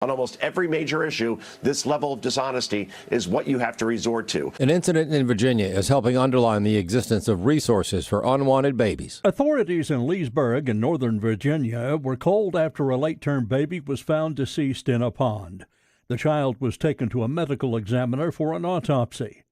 On almost every major issue, this level of dishonesty is what you have to resort to. An incident in Virginia is helping underline the existence of resources for unwanted babies. Authorities in Leesburg in northern Virginia were called after a late-term baby was found deceased in a pond. The child was taken to a medical examiner for an autopsy.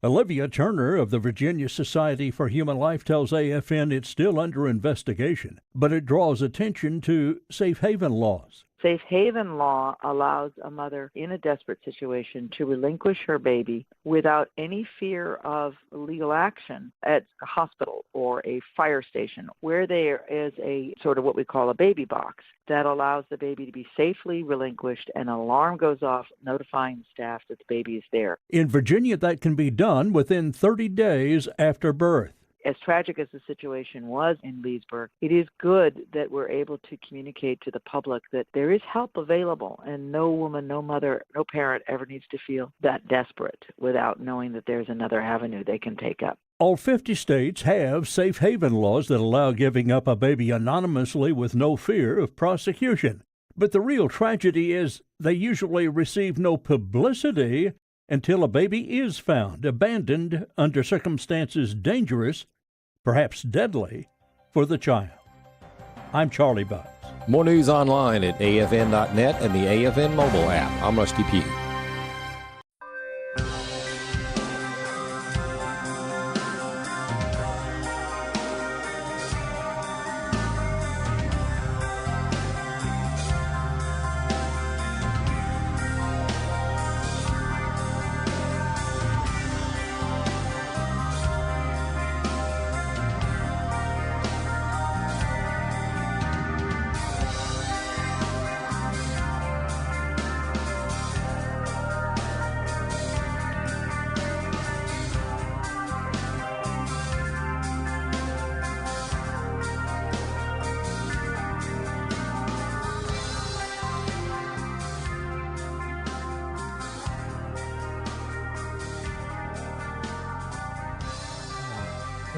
Olivia Turner of the Virginia Society for Human Life tells AFN it's still under investigation, but it draws attention to safe haven laws. Safe haven law allows a mother in a desperate situation to relinquish her baby without any fear of legal action at a hospital or a fire station, where there is a sort of what we call a baby box that allows the baby to be safely relinquished, and an alarm goes off notifying the staff that the baby is there. In Virginia, that can be done within 30 days after birth. As tragic as the situation was in Leesburg, it is good that we're able to communicate to the public that there is help available, and no woman, no mother, no parent ever needs to feel that desperate without knowing that there's another avenue they can take up. All 50 states have safe haven laws that allow giving up a baby anonymously with no fear of prosecution. But the real tragedy is they usually receive no publicity until a baby is found, abandoned under circumstances dangerous, perhaps deadly, for the child. I'm Charlie Butts. More news online at AFN.net and the AFN mobile app. I'm Rusty Pugh.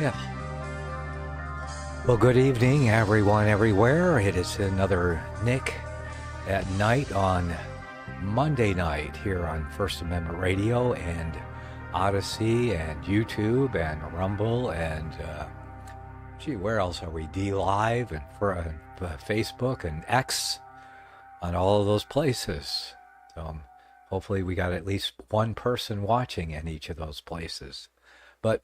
Yeah. Well, good evening, everyone, everywhere. It is another Nick at Night on Monday night here on First Amendment Radio and Odyssey and YouTube and Rumble and, where else are we? D-Live and for Facebook and X, on all of those places. So hopefully we got at least one person watching in each of those places. But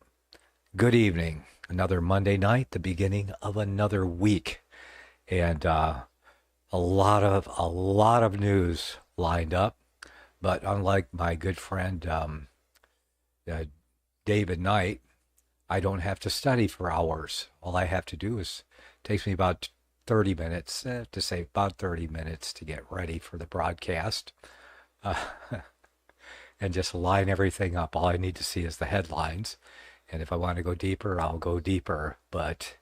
good evening. Another Monday night, the beginning of another week, and a lot of news lined up. But unlike my good friend David Knight, I don't have to study for hours. All I have to do is takes me about 30 minutes to say about 30 minutes to get ready for the broadcast, and just line everything up. All I need to see is the headlines. And if I want to go deeper, I'll go deeper, but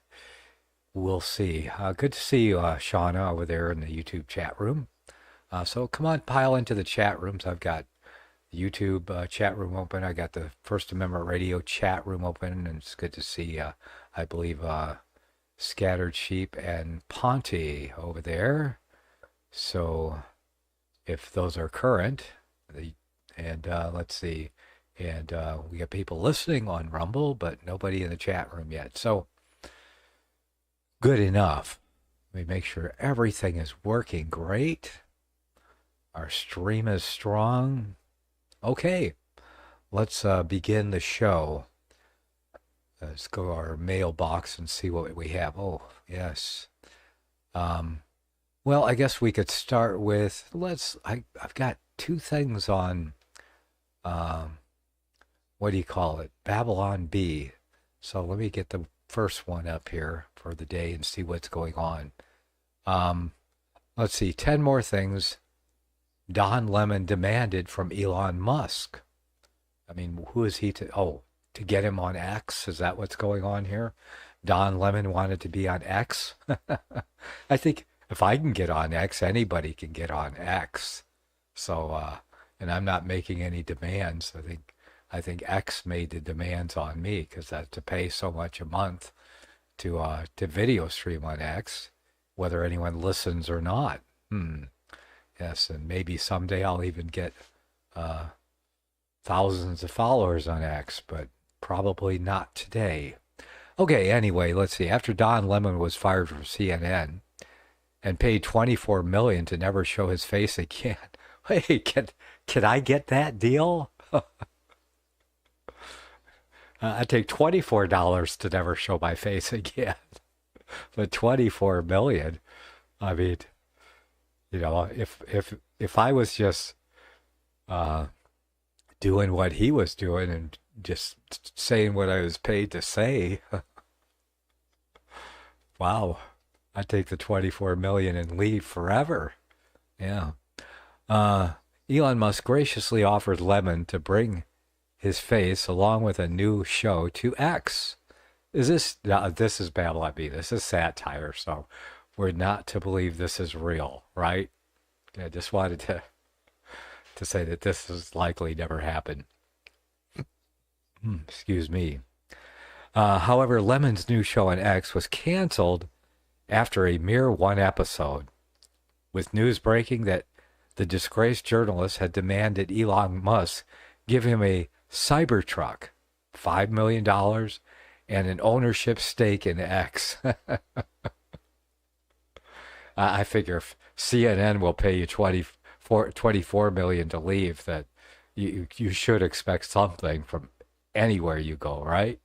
we'll see. Good to see you, Shauna, over there in the YouTube chat room. So come on, pile into the chat rooms. I've got the YouTube chat room open. I got the First Amendment Radio chat room open, and it's good to see, I believe, Scattered Sheep and Ponte over there. So if those are current, and let's see. And we got people listening on Rumble, but nobody in the chat room yet. So, good enough. Let me make sure everything is working great. Our stream is strong. Okay, let's begin the show. Let's go to our mailbox and see what we have. Oh, yes. Well, I guess we could start with, I've got two things on... what do you call it? Babylon Bee. So let me get the first one up here for the day and see what's going on. Let's see, 10 more things Don Lemon demanded from Elon Musk. I mean, who is he to get him on X? Is that what's going on here? Don Lemon wanted to be on X? I think if I can get on X, anybody can get on X. So, and I'm not making any demands. I think X made the demands on me because I have to pay so much a month to video stream on X, whether anyone listens or not. Yes, and maybe someday I'll even get thousands of followers on X, but probably not today. Okay, anyway, let's see. After Don Lemon was fired from CNN and paid $24 million to never show his face again, hey, can I get that deal? I'd take $24 to never show my face again, but $24 million. I mean, you know, if I was just doing what he was doing and just saying what I was paid to say, wow, I'd take the $24 million and leave forever. Yeah. Elon Musk graciously offered Lemon to bring his face along with a new show to X. Is this? No, this is Babylon B. This is satire, so we're not to believe this is real, right? I just wanted to say that this is likely never happened. Excuse me. However, Lemon's new show on X was canceled after a mere one episode, with news breaking that the disgraced journalist had demanded Elon Musk give him a Cybertruck, $5 million, and an ownership stake in X. I figure if CNN will pay you $24 million to leave, that you should expect something from anywhere you go, right?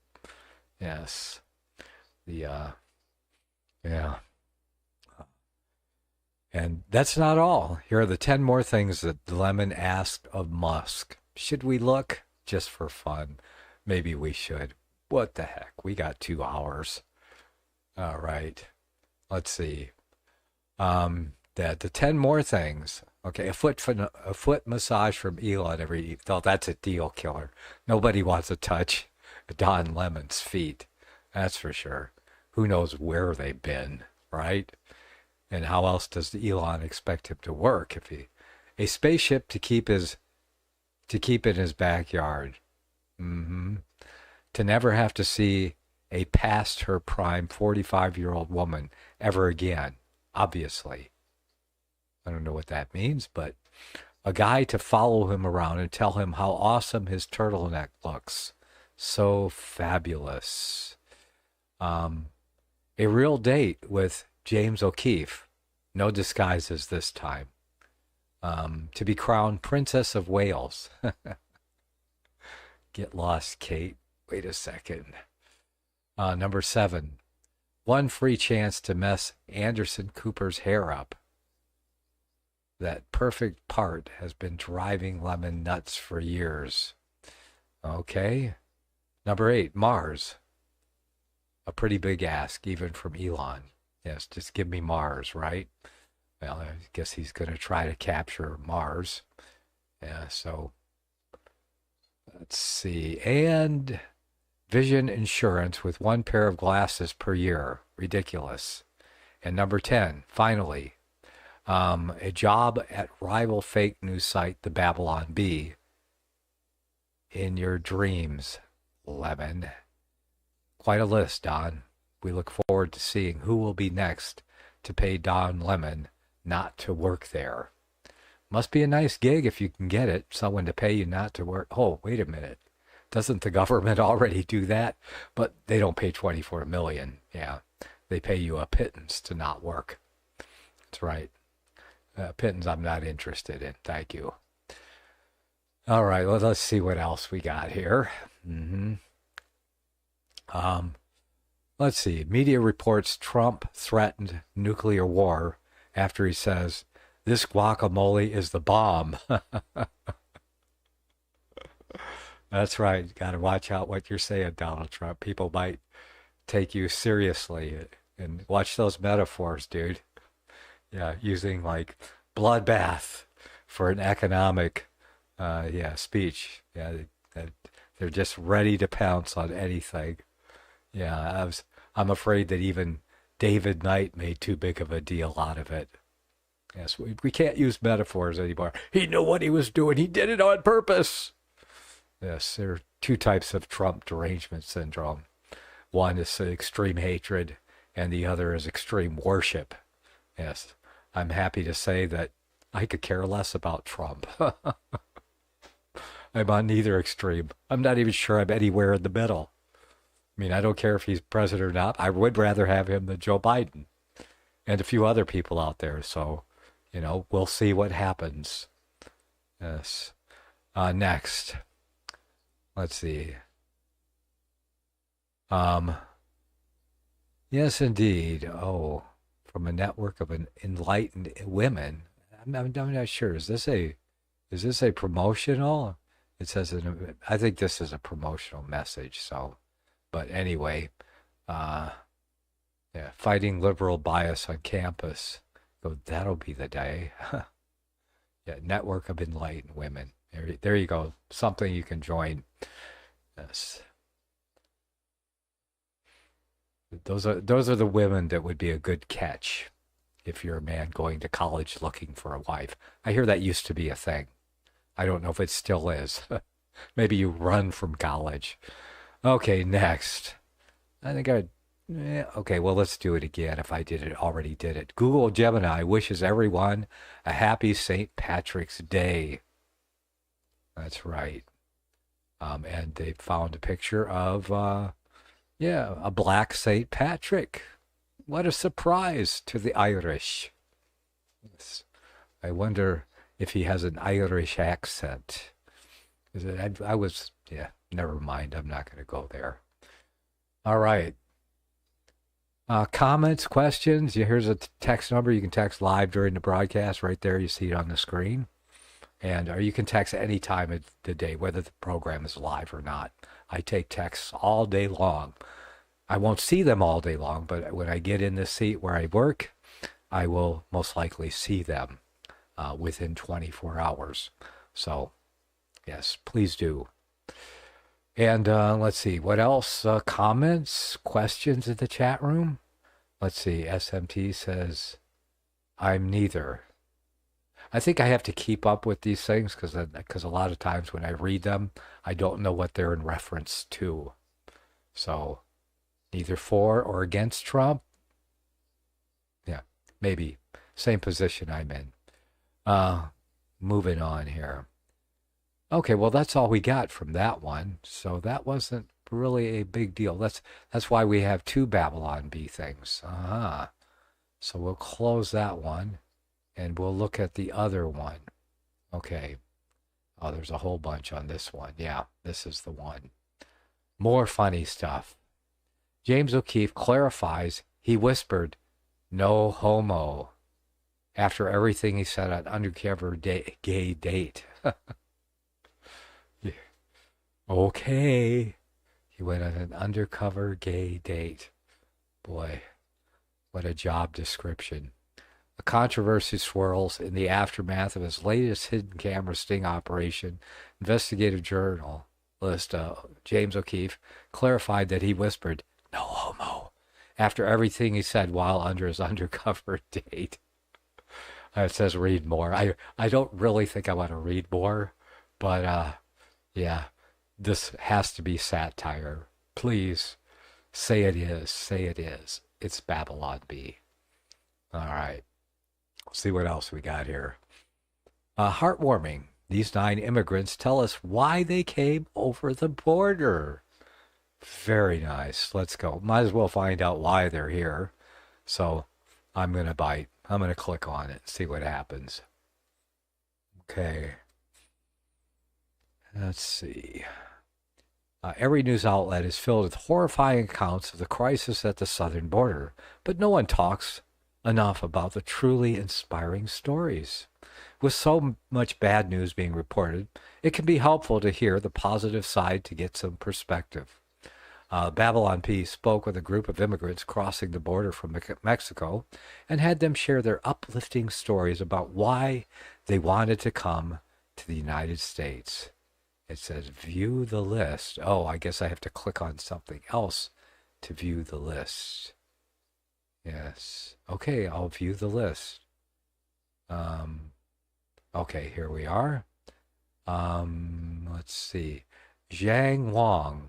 Yes. Yeah. And that's not all. Here are the 10 more things that Lemon asked of Musk. Should we look? Just for fun. Maybe we should. What the heck? We got 2 hours. All right. Let's see. The 10 more things. Okay, a foot massage from Elon every. Oh, that's a deal killer. Nobody wants to touch Don Lemon's feet. That's for sure. Who knows where they've been, right? And how else does Elon expect him to work if a spaceship to keep in his backyard? To never have to see a past her prime 45-year-old woman ever again, obviously. I don't know what that means, but a guy to follow him around and tell him how awesome his turtleneck looks. So fabulous. A real date with James O'Keefe. No disguises this time. To be crowned Princess of Wales. Get lost, Kate. Wait a second. Number 7. One free chance to mess Anderson Cooper's hair up. That perfect part has been driving Lemon nuts for years. Okay. Number 8. Mars. A pretty big ask, even from Elon. Yes, just give me Mars, right? Well, I guess he's going to try to capture Mars. Yeah, so let's see. And vision insurance with 1 pair of glasses per year. Ridiculous. And number 10, finally, a job at rival fake news site, the Babylon Bee. In your dreams, Lemon. Quite a list, Don. We look forward to seeing who will be next to pay Don Lemon not to work there. Must be a nice gig if you can get it. Someone to pay you not to work. Oh, wait a minute. Doesn't the government already do that? But they don't pay $24 million. Yeah, they pay you a pittance to not work. That's right. Pittance I'm not interested in. Thank you. All right, well, let's see what else we got here. Let's see. Media reports Trump threatened nuclear war after he says, "This guacamole is the bomb." That's right. Got to watch out what you're saying, Donald Trump. People might take you seriously. And watch those metaphors, dude. Yeah, using like bloodbath for an economic speech. Yeah, they're just ready to pounce on anything. Yeah, I'm afraid that even David Knight made too big of a deal out of it. Yes, we can't use metaphors anymore. He knew what he was doing. He did it on purpose. Yes, there are 2 types of Trump derangement syndrome. One is extreme hatred, and the other is extreme worship. Yes, I'm happy to say that I could care less about Trump. I'm on neither extreme. I'm not even sure I'm anywhere in the middle. I mean, I don't care if he's president or not. I would rather have him than Joe Biden and a few other people out there. So, we'll see what happens. Yes. Next. Let's see. Yes, indeed. Oh, from a network of enlightened women. I'm not sure. Is this a promotional? It says I think this is a promotional message. So, but anyway, yeah, fighting liberal bias on campus. So that'll be the day. Yeah, network of enlightened women. There you go. Something you can join. Yes. Those are the women that would be a good catch if you're a man going to college looking for a wife. I hear that used to be a thing. I don't know if it still is. Maybe you run from college. Okay, next. I think okay, well, let's do it again if I already did it. Google Gemini wishes everyone a happy St. Patrick's Day. That's right. And they found a picture of, a black St. Patrick. What a surprise to the Irish. Yes. I wonder if he has an Irish accent. Never mind. I'm not going to go there. All right. Comments, questions. Here's a text number. You can text live during the broadcast right there. You see it on the screen. Or you can text any time of the day, whether the program is live or not. I take texts all day long. I won't see them all day long, but when I get in the seat where I work, I will most likely see them within 24 hours. So, yes, please do. And let's see, what else? Comments, questions in the chat room? Let's see, SMT says, I'm neither. I think I have to keep up with these things because a lot of times when I read them, I don't know what they're in reference to. So, neither for or against Trump. Yeah, maybe. Same position I'm in. Moving on here. Okay, well, that's all we got from that one. So that wasn't really a big deal. That's why we have two Babylon Bee things. So we'll close that one, and we'll look at the other one. Okay. Oh, there's a whole bunch on this one. Yeah, this is the one. More funny stuff. James O'Keefe clarifies he whispered, "No homo," after everything he said on Undercover Gay Date. Yeah. Okay. He went on an undercover gay date. Boy, what a job description. A controversy swirls in the aftermath of his latest hidden camera sting operation. Investigative journalist James O'Keefe clarified that he whispered, "No homo," after everything he said while under his undercover date. It says read more. I don't really think I want to read more, but yeah, this has to be satire. Please say it is. Say it is. It's Babylon Bee. All right. Let's see what else we got here. Heartwarming. These 9 immigrants tell us why they came over the border. Very nice. Let's go. Might as well find out why they're here. So I'm going to bite. I'm going to click on it, see what happens. Okay. Let's see. Every news outlet is filled with horrifying accounts of the crisis at the southern border, but no one talks enough about the truly inspiring stories. With so much bad news being reported, it can be helpful to hear the positive side to get some perspective. Babylon Bee spoke with a group of immigrants crossing the border from Mexico and had them share their uplifting stories about why they wanted to come to the United States. It says view the list. Oh, I guess I have to click on something else to view the list. Yes. Okay, I'll view the list. Okay, here we are. Let's see. Zhang Wang.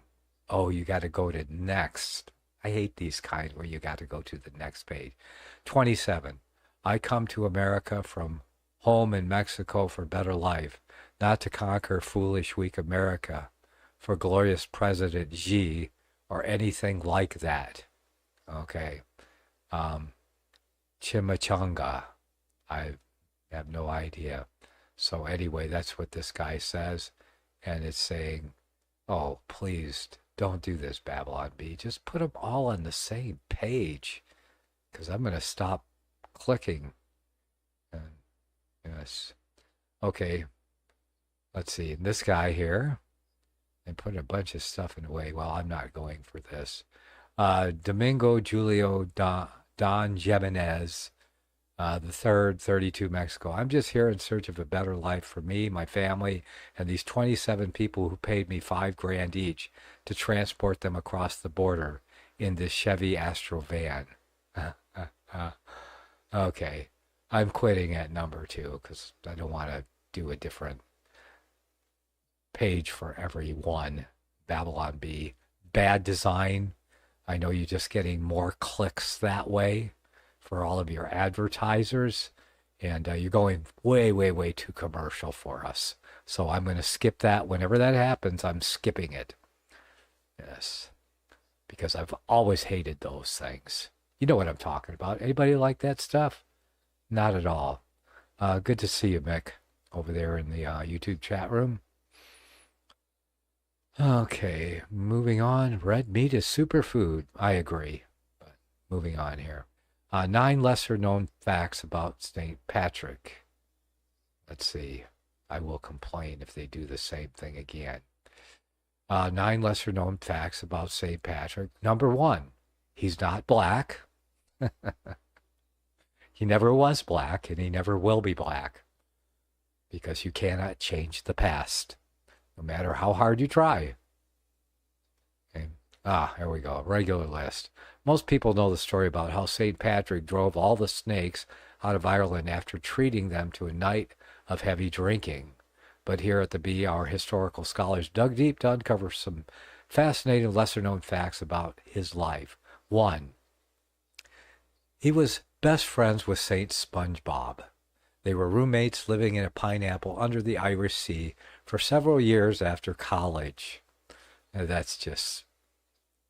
Oh, you got to go to next. I hate these kinds where you got to go to the next page. 27. I come to America from home in Mexico for better life, not to conquer foolish, weak America, for glorious President Xi, or anything like that. Okay. Chimichanga. I have no idea. So anyway, that's what this guy says. And it's saying, oh, please don't do this, Babylon Bee. Just put them all on the same page, because I'm going to stop clicking. And yes. Okay. Let's see. This guy here, and put a bunch of stuff in the way. Well, I'm not going for this. Domingo Julio Don Jimenez, the third, 32, Mexico. I'm just here in search of a better life for me, my family, and these 27 people who paid me $5,000 each to transport them across the border in this Chevy Astro van. Okay. I'm quitting at number 2 because I don't want to do a different page for every one. Babylon Bee. Bad design. I know you're just getting more clicks that way for all of your advertisers, and you're going way, way, way too commercial for us. So I'm going to skip that. Whenever that happens, I'm skipping it. Yes, because I've always hated those things. You know what I'm talking about. Anybody like that stuff? Not at all. Good to see you, Mick, over there in the YouTube chat room. Okay, moving on. Red meat is superfood. I agree. But moving on here. 9 lesser-known facts about St. Patrick. Let's see. I will complain if they do the same thing again. 9 lesser-known facts about St. Patrick. Number 1, he's not black. He never was black, and he never will be black. Because you cannot change the past, no matter how hard you try. Okay. Here we go. Regular list. Most people know the story about how St. Patrick drove all the snakes out of Ireland after treating them to a night of heavy drinking. But here at the Bee, our historical scholars dug deep to uncover some fascinating lesser-known facts about his life. 1, he was best friends with Saint SpongeBob. They were roommates living in a pineapple under the Irish Sea for several years after college. Now, that's just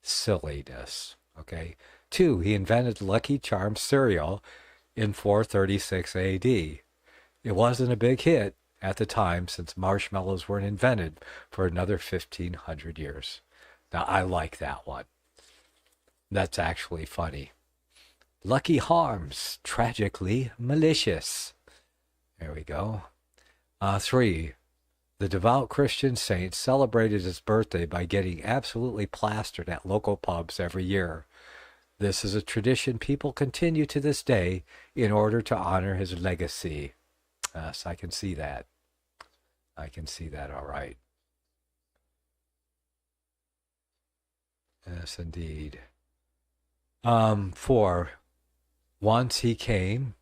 silliness, okay? 2, he invented Lucky Charms cereal in 436 AD. It wasn't a big hit at the time since marshmallows weren't invented for another 1,500 years. Now, I like that one. That's actually funny. Lucky Harms, tragically malicious. There we go. 3, the devout Christian saint celebrated his birthday by getting absolutely plastered at local pubs every year. This is a tradition people continue to this day in order to honor his legacy. Yes, I can see that. I can see that all right. Yes, indeed. 4, once he came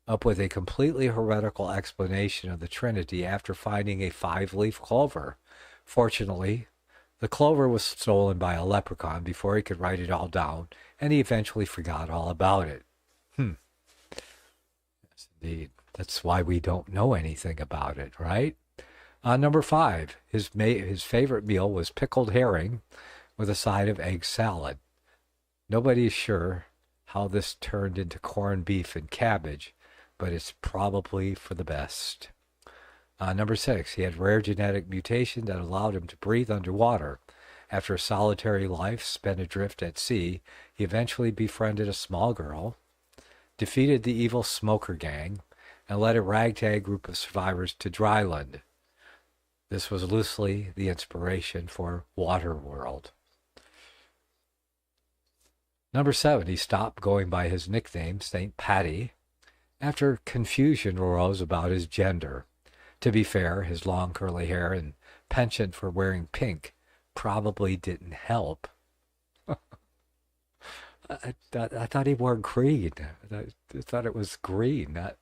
up with a completely heretical explanation of the Trinity after finding a 5-leaf clover. Fortunately, the clover was stolen by a leprechaun before he could write it all down, and he eventually forgot all about it. Yes, indeed. That's why we don't know anything about it, right? Number 5, his favorite meal was pickled herring with a side of egg salad. Nobody's sure how this turned into corned beef and cabbage, but it's probably for the best. Number 6, he had rare genetic mutation that allowed him to breathe underwater. After a solitary life spent adrift at sea, he eventually befriended a small girl, defeated the evil smoker gang, and led a ragtag group of survivors to dryland. This was loosely the inspiration for Waterworld. Number 7, he stopped going by his nickname, St. Patty, after confusion arose about his gender. To be fair, his long curly hair and penchant for wearing pink probably didn't help. I thought he wore green. I thought it was green, not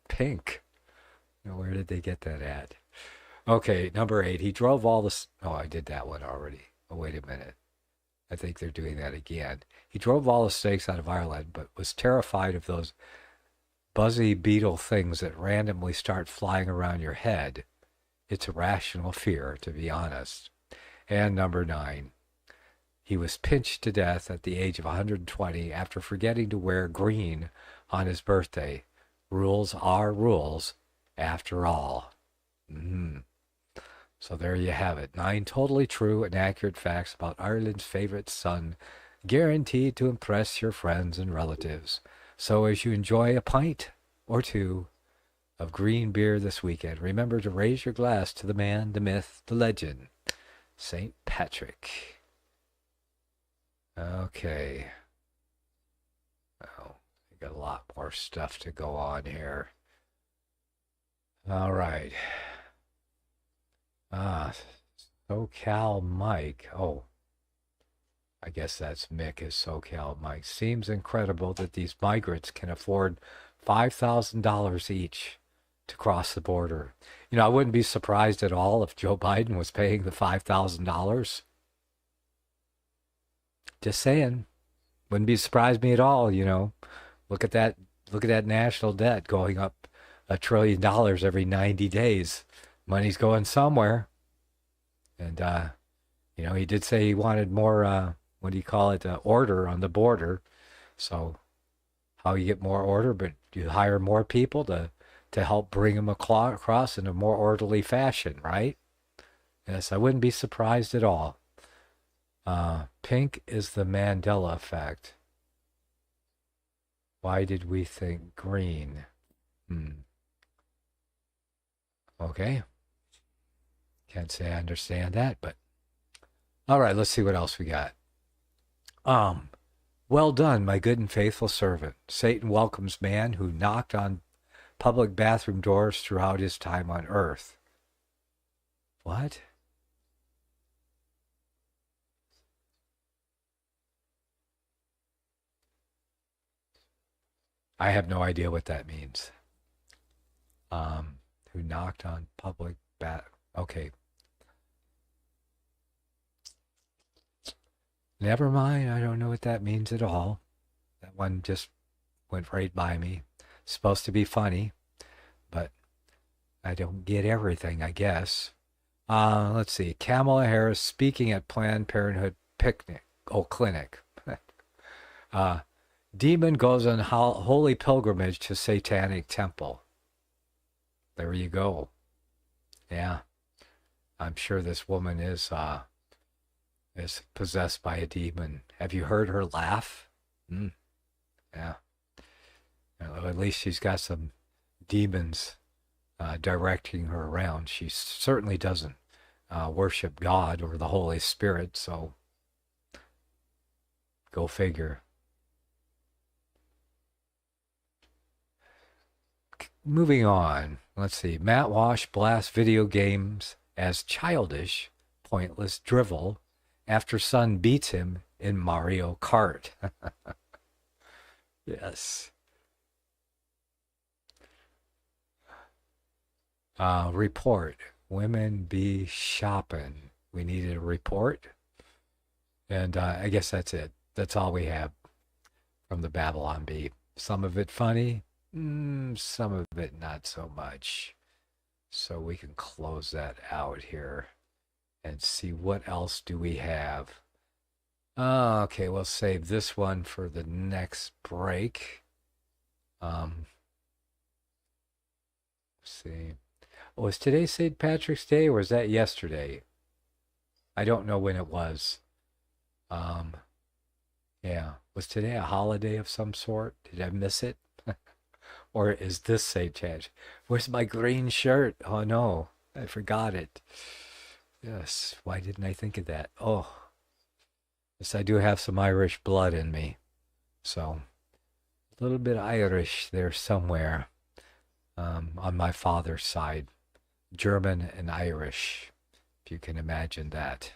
pink. Now, where did they get that at? Okay, number 8, he drove all the... Oh, I did that one already. Oh, wait a minute. I think they're doing that again. He drove all the snakes out of Ireland, but was terrified of those buzzy beetle things that randomly start flying around your head. It's a rational fear, to be honest. And number 9, he was pinched to death at the age of 120 after forgetting to wear green on his birthday. Rules are rules, after all. So there you have it. 9 totally true and accurate facts about Ireland's favorite son, guaranteed to impress your friends and relatives. So as you enjoy a pint or two of green beer this weekend, remember to raise your glass to the man, the myth, the legend, St. Patrick. Okay. Oh, we got a lot more stuff to go on here. All right. SoCal Mike. Oh, I guess that's Mick is SoCal Mike. Seems incredible that these migrants can afford $5,000 each to cross the border. You know, I wouldn't be surprised at all if Joe Biden was paying the $5,000. Just saying. Wouldn't be surprised me at all, you know. Look at that national debt going up $1 trillion every 90 days. Money's going somewhere. And, you know, he did say he wanted more, what do you call it, order on the border. So how you get more order, but you hire more people to help bring them across in a more orderly fashion, right? Yes, I wouldn't be surprised at all. Pink is the Mandela effect. Why did we think green? Okay. Can't say I understand that, but all right, let's see what else we got. Well done, my good and faithful servant. Satan welcomes man who knocked on public bathroom doors throughout his time on earth. What? I have no idea what that means. Who knocked on public okay. Never mind, I don't know what that means at all. That one just went right by me. It's supposed to be funny, but I don't get everything, I guess. Let's see. Kamala Harris speaking at Planned Parenthood clinic. Demon goes on holy pilgrimage to Satanic temple. There you go. Yeah. I'm sure this woman is possessed by a demon. Have you heard her laugh? Yeah. Well, at least she's got some demons directing her around. She certainly doesn't worship God or the Holy Spirit, so go figure. Moving on. Let's see. Matt Walsh blasts video games as childish, pointless drivel after son beats him in Mario Kart. Yes. Report. Women be shopping. We needed a report. And I guess that's it. That's all we have from the Babylon Bee. Some of it funny. Some of it not so much. So we can close that out here and see what else do we have. Okay, we'll save this one for the next break. Let's see. Oh, is today St. Patrick's Day or was that yesterday? I don't know when it was. Yeah. Was today a holiday of some sort? Did I miss it? Or is this St. Patrick? Where's my green shirt? Oh no, I forgot it. Yes, why didn't I think of that? Oh, yes, I do have some Irish blood in me. So, a little bit Irish there somewhere on my father's side. German and Irish, if you can imagine that.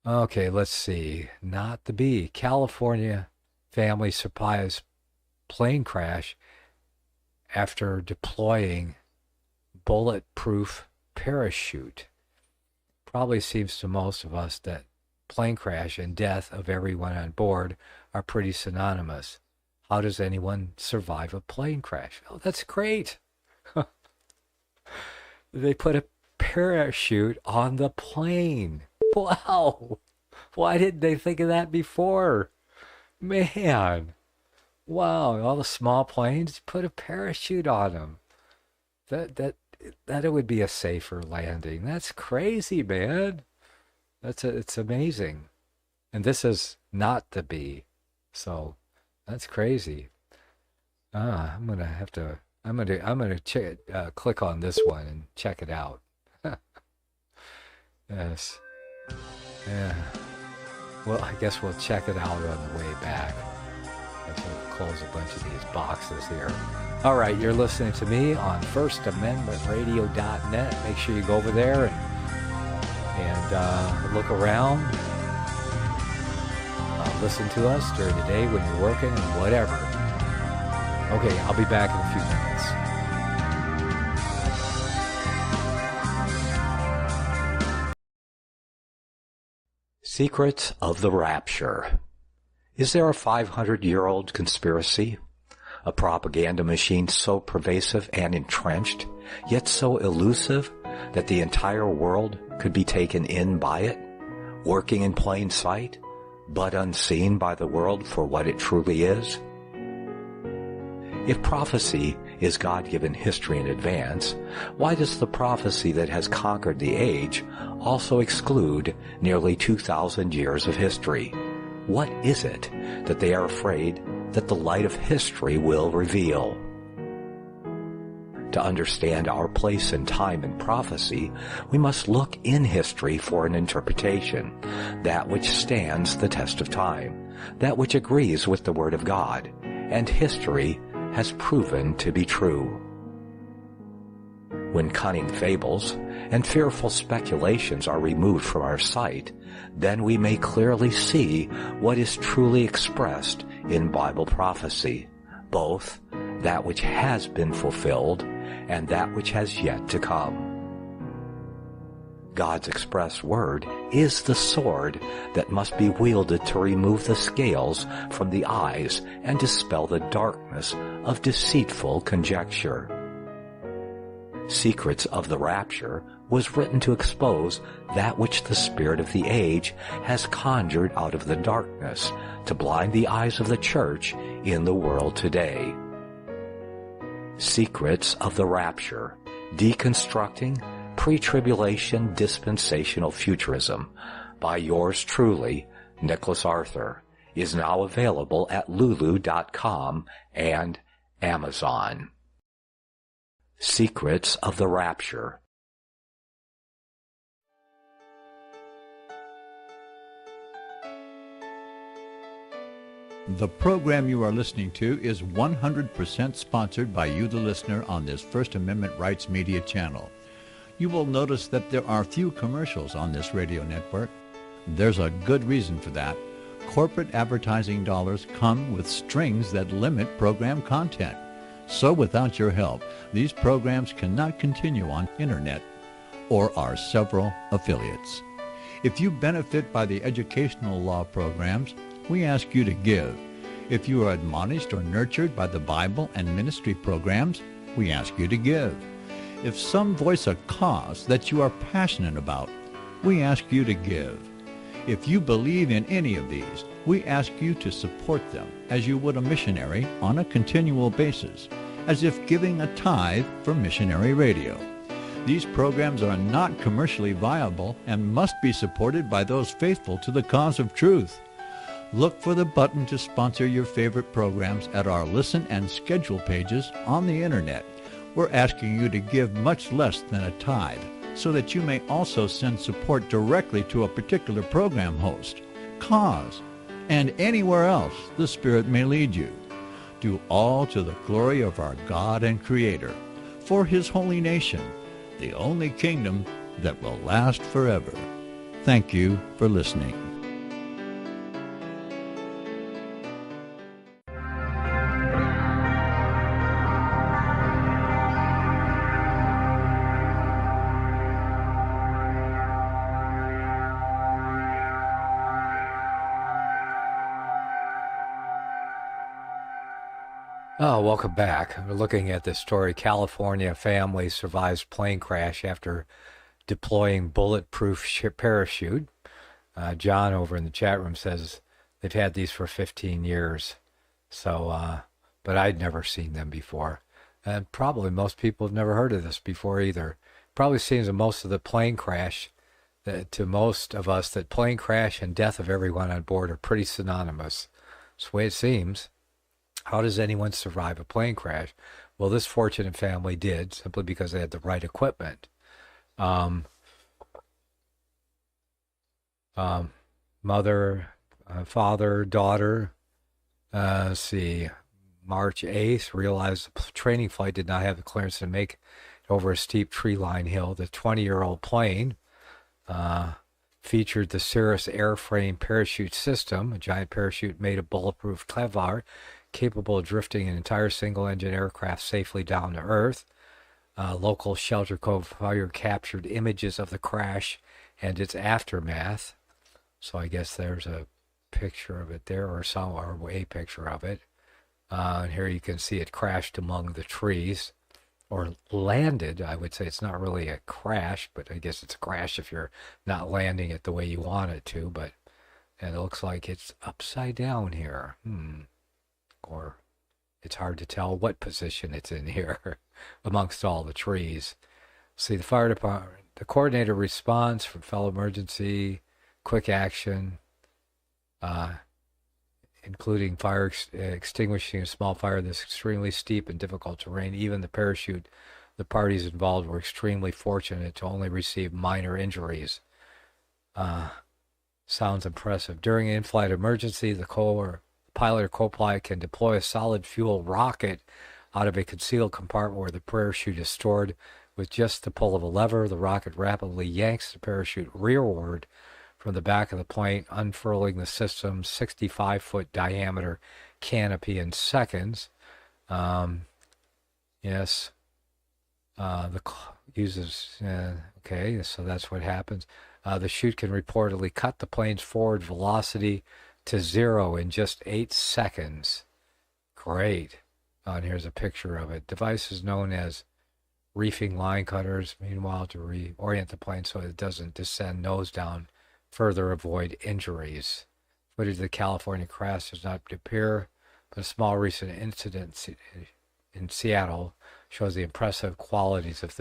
Okay, let's see. Not the bee. California family surprise plane crash after deploying bulletproof parachute. Probably seems to most of us that plane crash and death of everyone on board are pretty synonymous. How does anyone survive a plane crash? Oh, that's great. They put a parachute on the plane. Wow. Why didn't they think of that before? Man. Wow, all the small planes, put a parachute on them. That it would be a safer landing. That's crazy, man. It's amazing. And this is not the bee. So that's crazy. I'm gonna click on this one and check it out. Yes. Yeah. Well, I guess we'll check it out on the way back. I guess we'll close a bunch of these boxes here. All right, you're listening to me on FirstAmendmentRadio.net. Make sure you go over there and look around. Listen to us during the day when you're working and whatever. Okay, I'll be back in a few minutes. Secrets of the Rapture. Is there a 500-year-old conspiracy? A propaganda machine so pervasive and entrenched, yet so elusive that the entire world could be taken in by it, working in plain sight, but unseen by the world for what it truly is? If prophecy is God-given history in advance, why does the prophecy that has conquered the age also exclude nearly 2,000 years of history? What is it that they are afraid that the light of history will reveal? To understand our place in time and prophecy, we must look in history for an interpretation, that which stands the test of time, that which agrees with the Word of God, and history has proven to be true. When cunning fables and fearful speculations are removed from our sight, then we may clearly see what is truly expressed in Bible prophecy, both that which has been fulfilled and that which has yet to come. God's express word is the sword that must be wielded to remove the scales from the eyes and dispel the darkness of deceitful conjecture. Secrets of the Rapture was written to expose that which the spirit of the age has conjured out of the darkness to blind the eyes of the church in the world today. Secrets of the Rapture, Deconstructing Pre-Tribulation Dispensational Futurism by yours truly, Nicholas Arthur, is now available at lulu.com and Amazon. Secrets of the Rapture. The program you are listening to is 100% sponsored by you, the listener, on this First Amendment Rights Media channel. You will notice that there are few commercials on this radio network. There's a good reason for that. Corporate advertising dollars come with strings that limit program content. So without your help, these programs cannot continue on internet or our several affiliates. If you benefit by the educational law programs, we ask you to give. If you are admonished or nurtured by the Bible and ministry programs, we ask you to give. If some voice a cause that you are passionate about, we ask you to give. If you believe in any of these, we ask you to support them as you would a missionary on a continual basis, as if giving a tithe for missionary radio. These programs are not commercially viable and must be supported by those faithful to the cause of truth. Look for the button to sponsor your favorite programs at our listen and schedule pages on the internet. We're asking you to give much less than a tithe so that you may also send support directly to a particular program host, cause, and anywhere else the Spirit may lead you. Do all to the glory of our God and Creator, for His holy nation, the only kingdom that will last forever. Thank you for listening. Oh, welcome back. We're looking at this story. California family survives plane crash after deploying bulletproof parachute. John over in the chat room says they've had these for 15 years. So, but I'd never seen them before. And probably most people have never heard of this before either. Probably seems that most of the plane crash, to most of us, that plane crash and death of everyone on board are pretty synonymous. That's the way it seems. How does anyone survive a plane crash? Well, this fortunate family did, simply because they had the right equipment. Mother, father, daughter, let's see, March 8th, realized the training flight did not have the clearance to make it over a steep tree-lined hill. The 20-year-old plane featured the Cirrus airframe parachute system, a giant parachute made of bulletproof Kevlar, capable of drifting an entire single-engine aircraft safely down to Earth. Local Shelter Cove Fire captured images of the crash and its aftermath. So I guess there's a picture of it there, or a picture of it. And here you can see it crashed among the trees, or landed. I would say it's not really a crash, but I guess it's a crash if you're not landing it the way you want it to. And it looks like it's upside down here. Or it's hard to tell what position it's in here amongst all the trees. See, the fire department, the coordinated response from fellow emergency, quick action, including fire extinguishing a small fire this extremely steep and difficult terrain. Even the parachute, the parties involved were extremely fortunate to only receive minor injuries. Sounds impressive. During an in-flight emergency, the pilot or co-pilot can deploy a solid fuel rocket out of a concealed compartment where the parachute is stored. With just the pull of a lever, the rocket rapidly yanks the parachute rearward from the back of the plane, unfurling the system's 65-foot diameter canopy in seconds. Yes. Okay, so that's what happens. The chute can reportedly cut the plane's forward velocity to 0 in just 8 seconds. Great. And here's a picture of it. Devices known as reefing line cutters, meanwhile, to reorient the plane so it doesn't descend nose down, further avoid injuries. Footage of the California crash does not appear, but a small recent incident in Seattle shows the impressive qualities of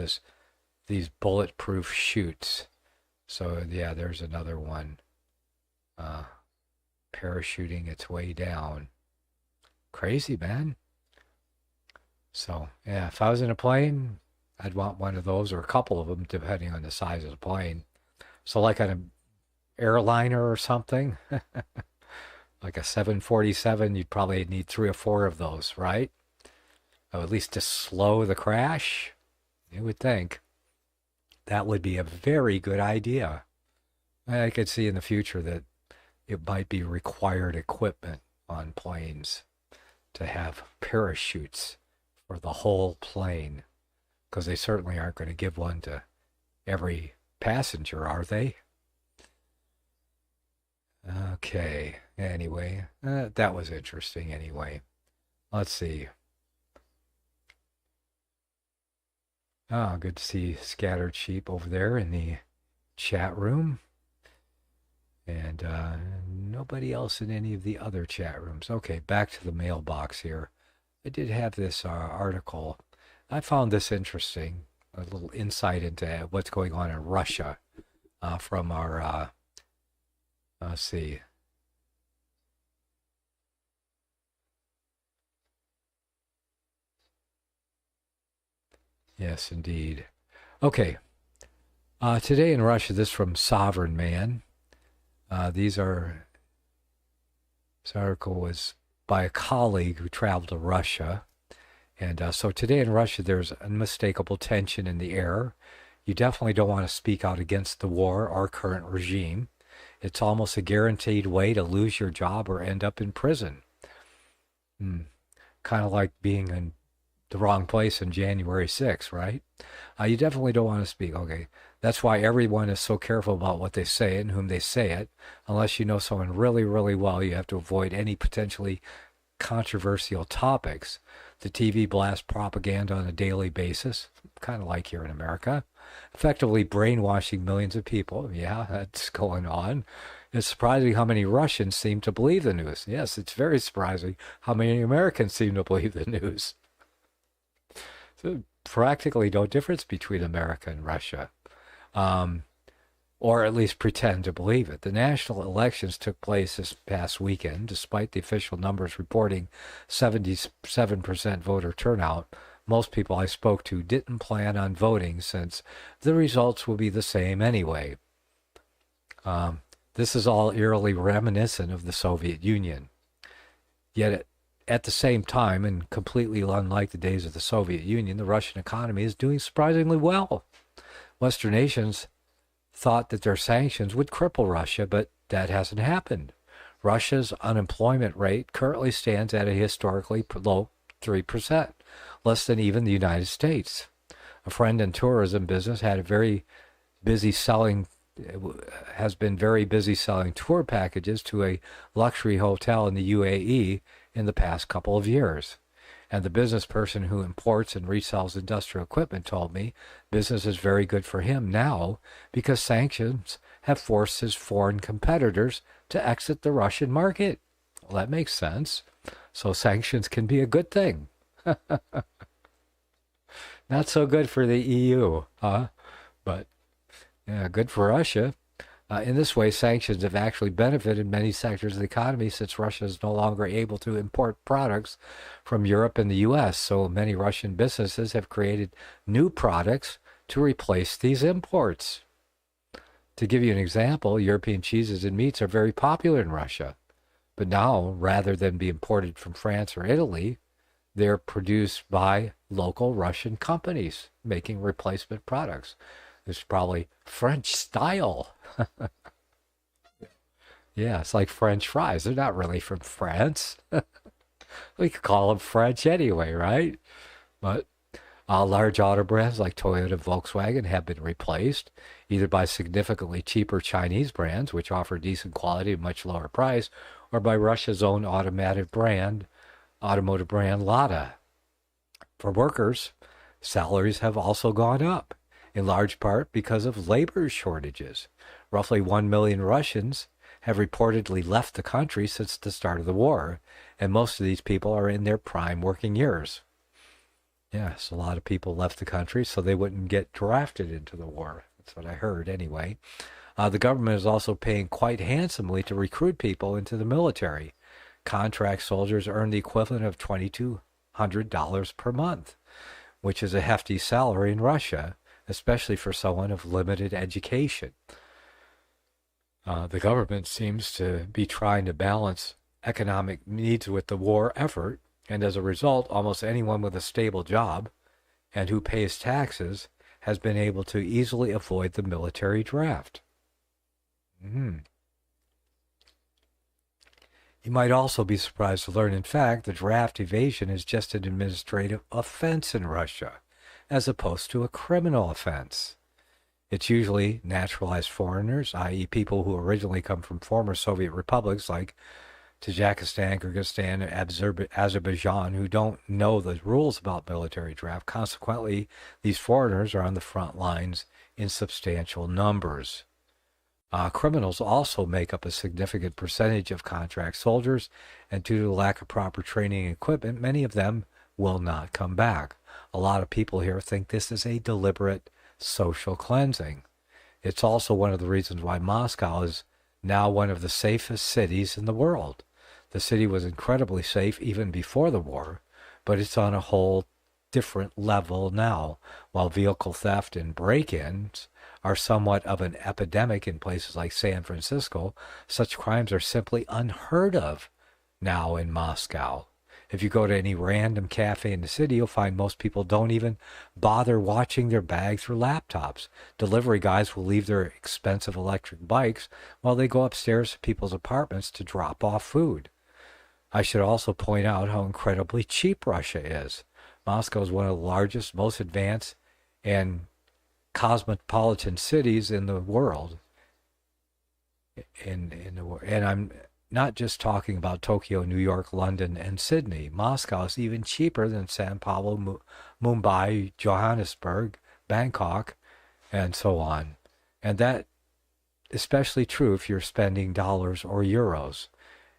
these bulletproof chutes. So yeah, there's another one. Parachuting its way down. Crazy, man. So, yeah, if I was in a plane, I'd want one of those or a couple of them, depending on the size of the plane. So like on an airliner or something, like a 747, you'd probably need 3 or 4 of those, right? Or at least to slow the crash, you would think. That would be a very good idea. I could see in the future that it might be required equipment on planes to have parachutes for the whole plane, because they certainly aren't going to give one to every passenger, are they? Okay, anyway, that was interesting anyway. Let's see. Oh, good to see Scattered Sheep over there in the chat room. And nobody else in any of the other chat rooms. Okay, back to the mailbox here. I did have this article. I found this interesting, a little insight into what's going on in Russia from our, let's see. Yes, indeed. Okay. Today in Russia, this from Sovereign Man. This article was by a colleague who traveled to Russia. And so today in Russia, there's unmistakable tension in the air. You definitely don't want to speak out against the war or current regime. It's almost a guaranteed way to lose your job or end up in prison. Kind of like being in the wrong place on January 6th, right? You definitely don't want to speak. Okay, that's why everyone is so careful about what they say and whom they say it. Unless you know someone really, really well, you have to avoid any potentially controversial topics. The TV blasts propaganda on a daily basis, kind of like here in America, effectively brainwashing millions of people. Yeah, that's going on. It's surprising how many Russians seem to believe the news. Yes, it's very surprising how many Americans seem to believe the news. So practically no difference between America and Russia. Or at least pretend to believe it. The national elections took place this past weekend. Despite the official numbers reporting 77% voter turnout, most people I spoke to didn't plan on voting since the results will be the same anyway. This is all eerily reminiscent of the Soviet Union. Yet at the same time, and completely unlike the days of the Soviet Union, the Russian economy is doing surprisingly well. Western nations thought that their sanctions would cripple Russia, but that hasn't happened. Russia's unemployment rate currently stands at a historically low 3%, less than even the United States. A friend in tourism business has been very busy selling tour packages to a luxury hotel in the UAE in the past couple of years. And the business person who imports and resells industrial equipment told me business is very good for him now because sanctions have forced his foreign competitors to exit the Russian market. Well, that makes sense. So sanctions can be a good thing. Not so good for the EU, huh? But yeah, good for Russia. In this way, sanctions have actually benefited many sectors of the economy since Russia is no longer able to import products from Europe and the U.S. So many Russian businesses have created new products to replace these imports. To give you an example, European cheeses and meats are very popular in Russia. But now, rather than be imported from France or Italy, they're produced by local Russian companies making replacement products. It's probably French style. Yeah, it's like French fries. They're not really from France. We could call them French anyway, right? But large auto brands like Toyota and Volkswagen have been replaced either by significantly cheaper Chinese brands, which offer decent quality at much lower price, or by Russia's own automotive brand Lada. For workers, salaries have also gone up, in large part because of labor shortages. Roughly 1 million Russians have reportedly left the country since the start of the war, and most of these people are in their prime working years. Yes, a lot of people left the country so they wouldn't get drafted into the war. That's what I heard anyway. The government is also paying quite handsomely to recruit people into the military. Contract soldiers earn the equivalent of $2,200 per month, which is a hefty salary in Russia, especially for someone of limited education. The government seems to be trying to balance economic needs with the war effort, and as a result, almost anyone with a stable job and who pays taxes has been able to easily avoid the military draft. You might also be surprised to learn, in fact, that draft evasion is just an administrative offense in Russia, as opposed to a criminal offense. It's usually naturalized foreigners, i.e. people who originally come from former Soviet republics like Tajikistan, Kyrgyzstan, and Azerbaijan, who don't know the rules about military draft. Consequently, these foreigners are on the front lines in substantial numbers. Criminals also make up a significant percentage of contract soldiers, and due to the lack of proper training and equipment, many of them will not come back. A lot of people here think this is a deliberate social cleansing. It's also one of the reasons why Moscow is now one of the safest cities in the world. The city was incredibly safe even before the war, but it's on a whole different level now. While vehicle theft and break-ins are somewhat of an epidemic in places like San Francisco, such crimes are simply unheard of now in Moscow. If you go to any random cafe in the city, you'll find most people don't even bother watching their bags or laptops. Delivery guys will leave their expensive electric bikes while they go upstairs to people's apartments to drop off food. I should also point out how incredibly cheap Russia is. Moscow is one of the largest, most advanced, and cosmopolitan cities in the world. And not just talking about Tokyo, New York, London, and Sydney. Moscow is even cheaper than San Paulo, Mumbai, Johannesburg, Bangkok, and so on. And that especially true if you're spending dollars or euros.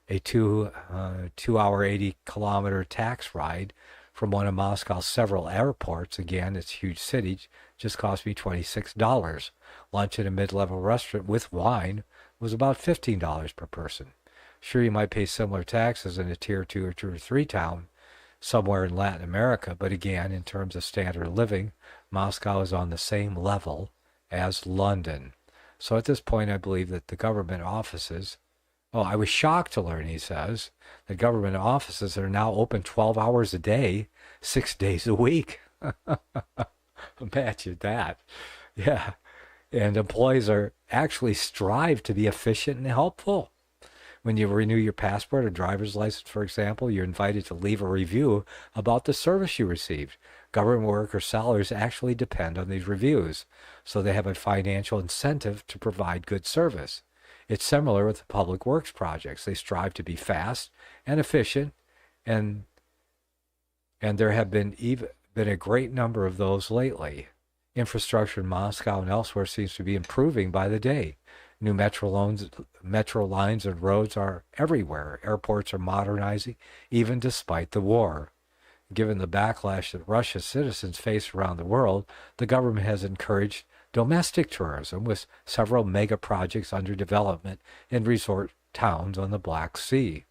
A 2 hour, 80-kilometer tax ride from one of Moscow's several airports, again, it's a huge city, just cost me $26. Lunch at a mid-level restaurant with wine was about $15 per person. Sure, you might pay similar taxes in a tier 2 or tier 3 town somewhere in Latin America, but again, in terms of standard of living, Moscow is on the same level as London. So at this point, I believe that the government offices, I was shocked to learn, he says, that government offices are now open 12 hours a day, 6 days a week. Imagine that. Yeah. And employees are actually strive to be efficient and helpful. When you renew your passport or driver's license, for example, you're invited to leave a review about the service you received. Government workers' salaries actually depend on these reviews, so they have a financial incentive to provide good service. It's similar with the public works projects. They strive to be fast and efficient, and there have been a great number of those lately. Infrastructure in Moscow and elsewhere seems to be improving by the day. New metro lines and roads are everywhere. Airports are modernizing, even despite the war. Given the backlash that Russia's citizens face around the world, the government has encouraged domestic tourism with several mega projects under development in resort towns on the Black Sea.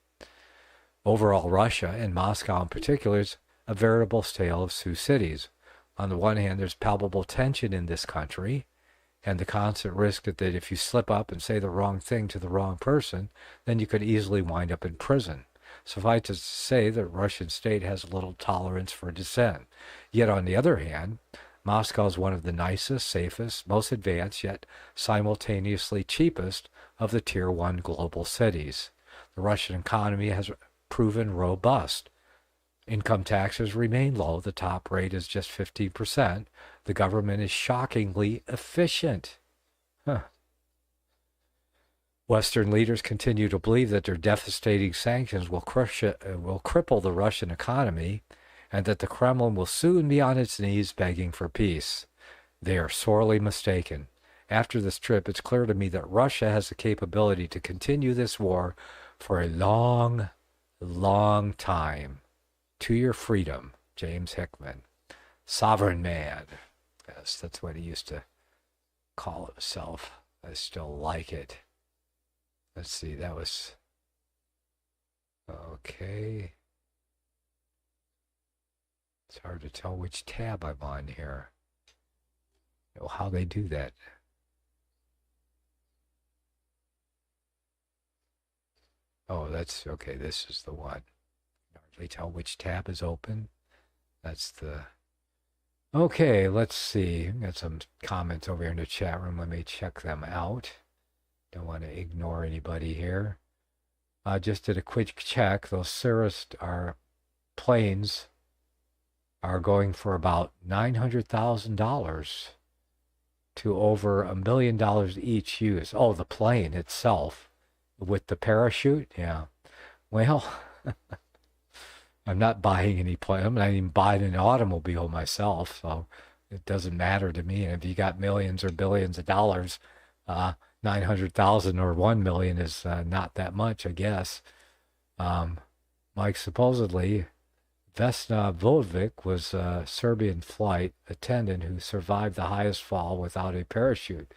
Overall, Russia, and Moscow in particular, is a veritable tale of two cities. On the one hand, there's palpable tension in this country, and the constant risk that if you slip up and say the wrong thing to the wrong person, then you could easily wind up in prison. Suffice to say, the Russian state has little tolerance for dissent. Yet on the other hand, Moscow is one of the nicest, safest, most advanced, yet simultaneously cheapest of the Tier 1 global cities. The Russian economy has proven robust. Income taxes remain low. The top rate is just 15%. The government is shockingly efficient. Western leaders continue to believe that their devastating sanctions will cripple the Russian economy, and that the Kremlin will soon be on its knees begging for peace. They are sorely mistaken. After this trip, it's clear to me that Russia has the capability to continue this war for a long, long time. To your freedom, James Hickman. Sovereign man. Yes, that's what he used to call himself. I still like it. Let's see, that was... Okay. It's hard to tell which tab I'm on here. How they do that. Oh, that's... Okay, this is the one. Hardly tell which tab is open. That's the... Okay, let's see. Got some comments over here in the chat room. Let me check them out. Don't want to ignore anybody here. I just did a quick check. Those Cirrus planes are going for about $900,000 to over $1 million each use. Oh, the plane itself with the parachute? Yeah. Well... I'm not buying any plane. I'm not even buying an automobile myself, so it doesn't matter to me. And if you got millions or billions of dollars, 900,000 or 1 million is not that much, I guess. Mike, supposedly, Vesna Vovic was a Serbian flight attendant who survived the highest fall without a parachute,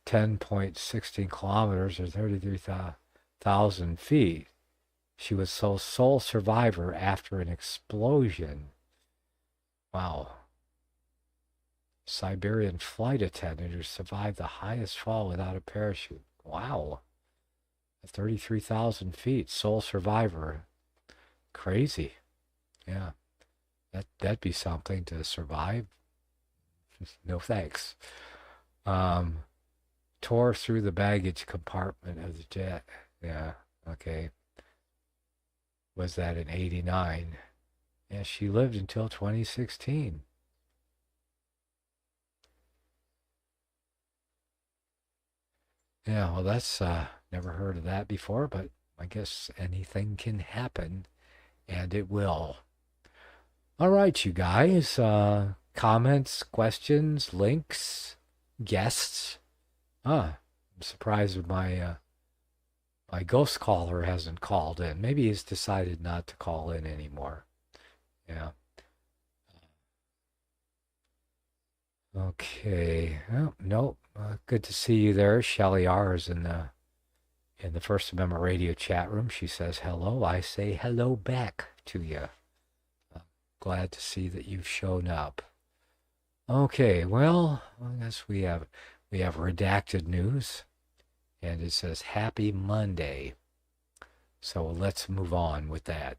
10.16 kilometers or 33,000 feet. She was sole survivor after an explosion. Wow. Siberian flight attendant who survived the highest fall without a parachute. Wow. 33,000 feet, sole survivor. Crazy. Yeah. That'd be something to survive. No thanks. Tore through the baggage compartment of the jet. Yeah, okay. Was that in 89? Yeah, she lived until 2016. Yeah, well, that's never heard of that before, but I guess anything can happen, and it will. All right, you guys. Comments, questions, links, guests. I'm surprised my my ghost caller hasn't called in. Maybe he's decided not to call in anymore. Yeah. Okay. Oh, no. Good to see you there. Shelly R is in the First Amendment Radio chat room. She says hello. I say hello back to you. Glad to see that you've shown up. Okay. Well, I guess we have redacted news, and it says Happy Monday. So let's move on with that.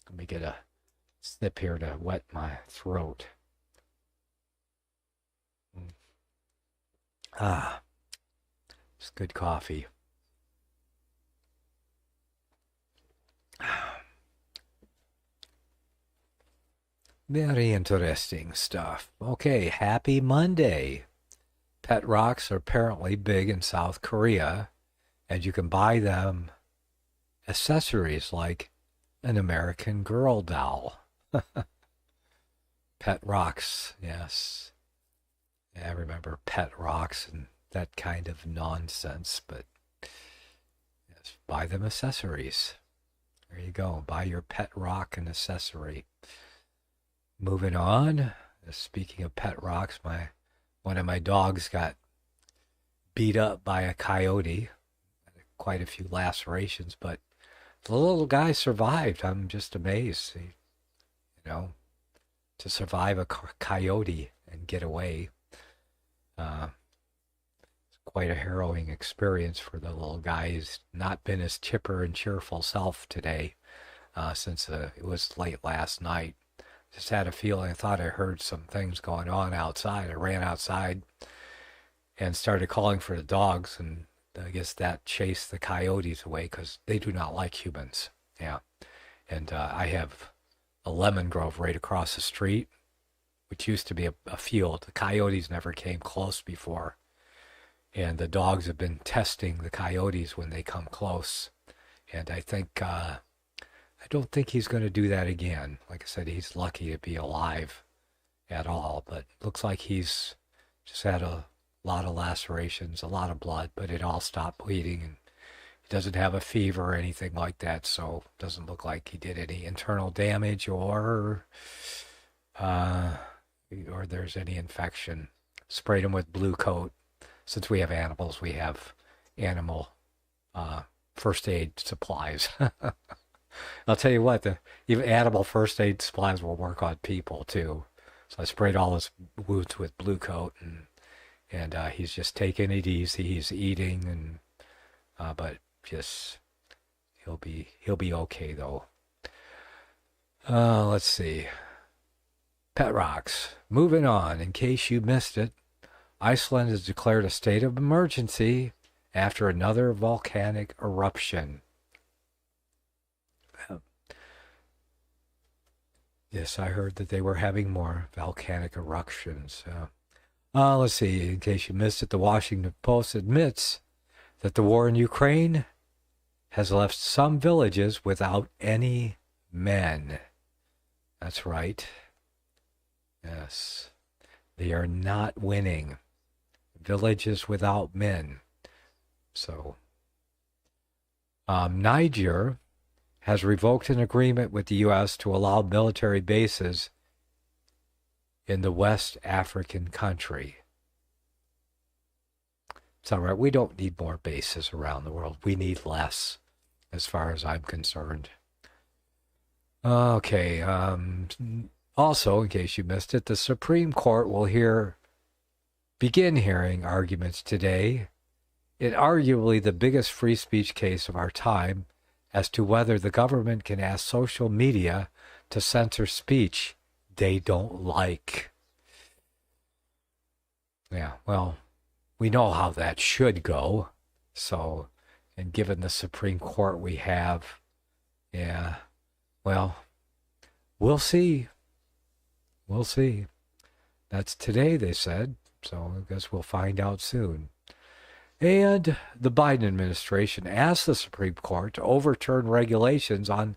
Let me get a snip here to wet my throat. It's good coffee. Very interesting stuff. Okay, happy Monday. Pet rocks are apparently big in South Korea, and you can buy them accessories like an American Girl doll. Pet rocks, yes. Yeah, I remember pet rocks and that kind of nonsense, but yes, buy them accessories. There you go. Buy your pet rock an accessory. Moving on. Speaking of pet rocks, one of my dogs got beat up by a coyote. Quite a few lacerations, but the little guy survived. I'm just amazed. To survive a coyote and get away. It's quite a harrowing experience for the little guy. He's not been his chipper and cheerful self today since it was late last night. Just had a feeling, I thought I heard some things going on outside. I ran outside and started calling for the dogs, and I guess that chased the coyotes away because they do not like humans. Yeah. And I have a lemon grove right across the street, which used to be a field. The coyotes never came close before. And the dogs have been testing the coyotes when they come close. And I think, I don't think he's going to do that again. Like I said, he's lucky to be alive at all. But looks like he's just had a lot of lacerations, a lot of blood, but it all stopped bleeding. And he doesn't have a fever or anything like that. So it doesn't look like he did any internal damage or there's any infection. Sprayed him with Blue Coat. Since we have animals, we have animal first aid supplies. I'll tell you what, even animal first aid supplies will work on people too. So I sprayed all his wounds with Blue Coat, and he's just taking it easy. He's eating, but just he'll be okay though. Let's see. Pet rocks. Moving on, in case you missed it, Iceland has declared a state of emergency after another volcanic eruption. Yes, I heard that they were having more volcanic eruptions. Let's see, in case you missed it, the Washington Post admits that the war in Ukraine has left some villages without any men. That's right. Yes. They are not winning. Villages without men. So, Niger has revoked an agreement with the U.S. to allow military bases in the West African country. It's all right. We don't need more bases around the world. We need less, as far as I'm concerned. Okay. Also, in case you missed it, the Supreme Court will begin hearing arguments today in arguably the biggest free speech case of our time as to whether the government can ask social media to censor speech they don't like. Yeah, well, we know how that should go. So, and given the Supreme Court we have, yeah, well, we'll see. We'll see. That's today, they said. So I guess we'll find out soon. And the Biden administration asked the Supreme Court to overturn regulations on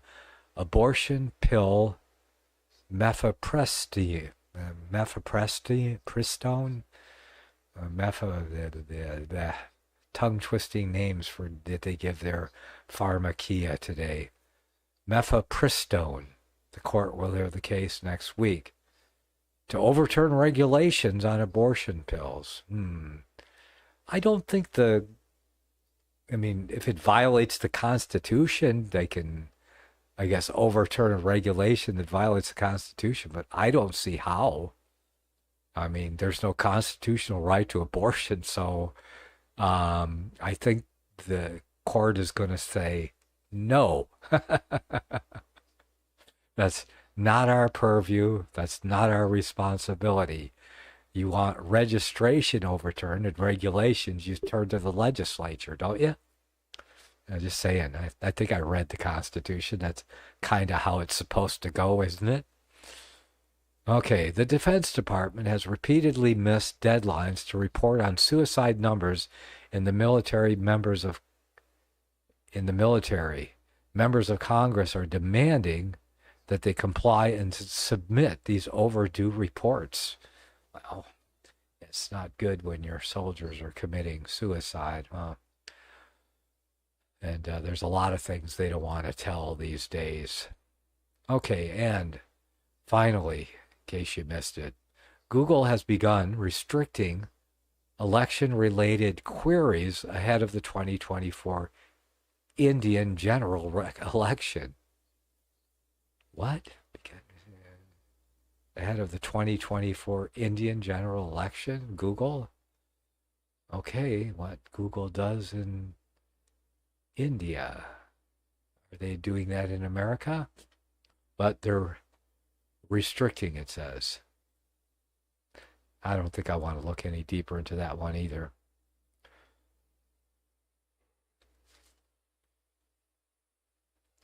abortion pill mifepristone, the tongue-twisting names for that they give their pharmacia today. Mifepristone. The court will hear the case next week to overturn regulations on abortion pills. I don't think if it violates the Constitution, they can, I guess, overturn a regulation that violates the Constitution, but I don't see how. I mean, there's no constitutional right to abortion, so I think the court is going to say no. That's not our purview. That's not our responsibility. You want registration overturned and regulations, you turn to the legislature, don't you? I'm just saying, I think I read the Constitution. That's kind of how it's supposed to go, isn't it? Okay, the Defense Department has repeatedly missed deadlines to report on suicide numbers in the military. Members of Congress are demanding that they comply and submit these overdue reports. Well, it's not good when your soldiers are committing suicide, huh? And there's a lot of things they don't want to tell these days. Okay, and finally, in case you missed it, Google has begun restricting election-related queries ahead of the 2024 Indian general election. What? Ahead of the 2024 Indian general election? Google? Okay, what Google does in India. Are they doing that in America? But they're restricting, it says. I don't think I want to look any deeper into that one either.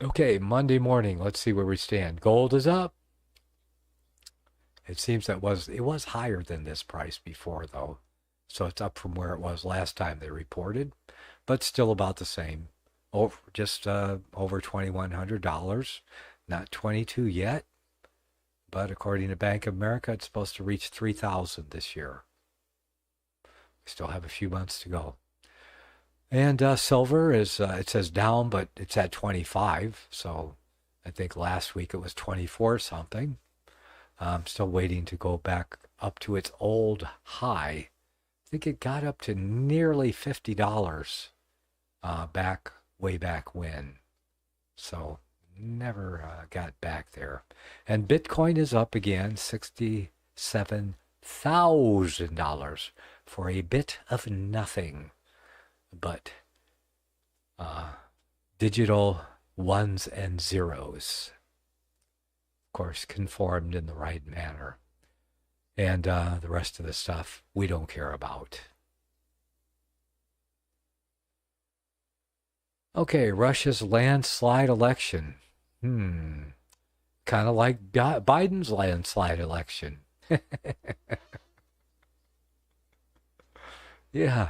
Okay, Monday morning, let's see where we stand. Gold is up. It seems that it was higher than this price before, though. So it's up from where it was last time they reported, but still about the same. Over $2,100, not 22 yet, but according to Bank of America, it's supposed to reach 3,000 this year. We still have a few months to go. And silver is, it says down, but it's at 25. So I think last week it was 24 something. I'm still waiting to go back up to its old high. I think it got up to nearly $50 way back when. So never got back there. And Bitcoin is up again, $67,000 for a bit of nothing but digital ones and zeros. Of course, conformed in the right manner. And the rest of the stuff we don't care about. Okay, Russia's landslide election. Kind of like Biden's landslide election. Yeah.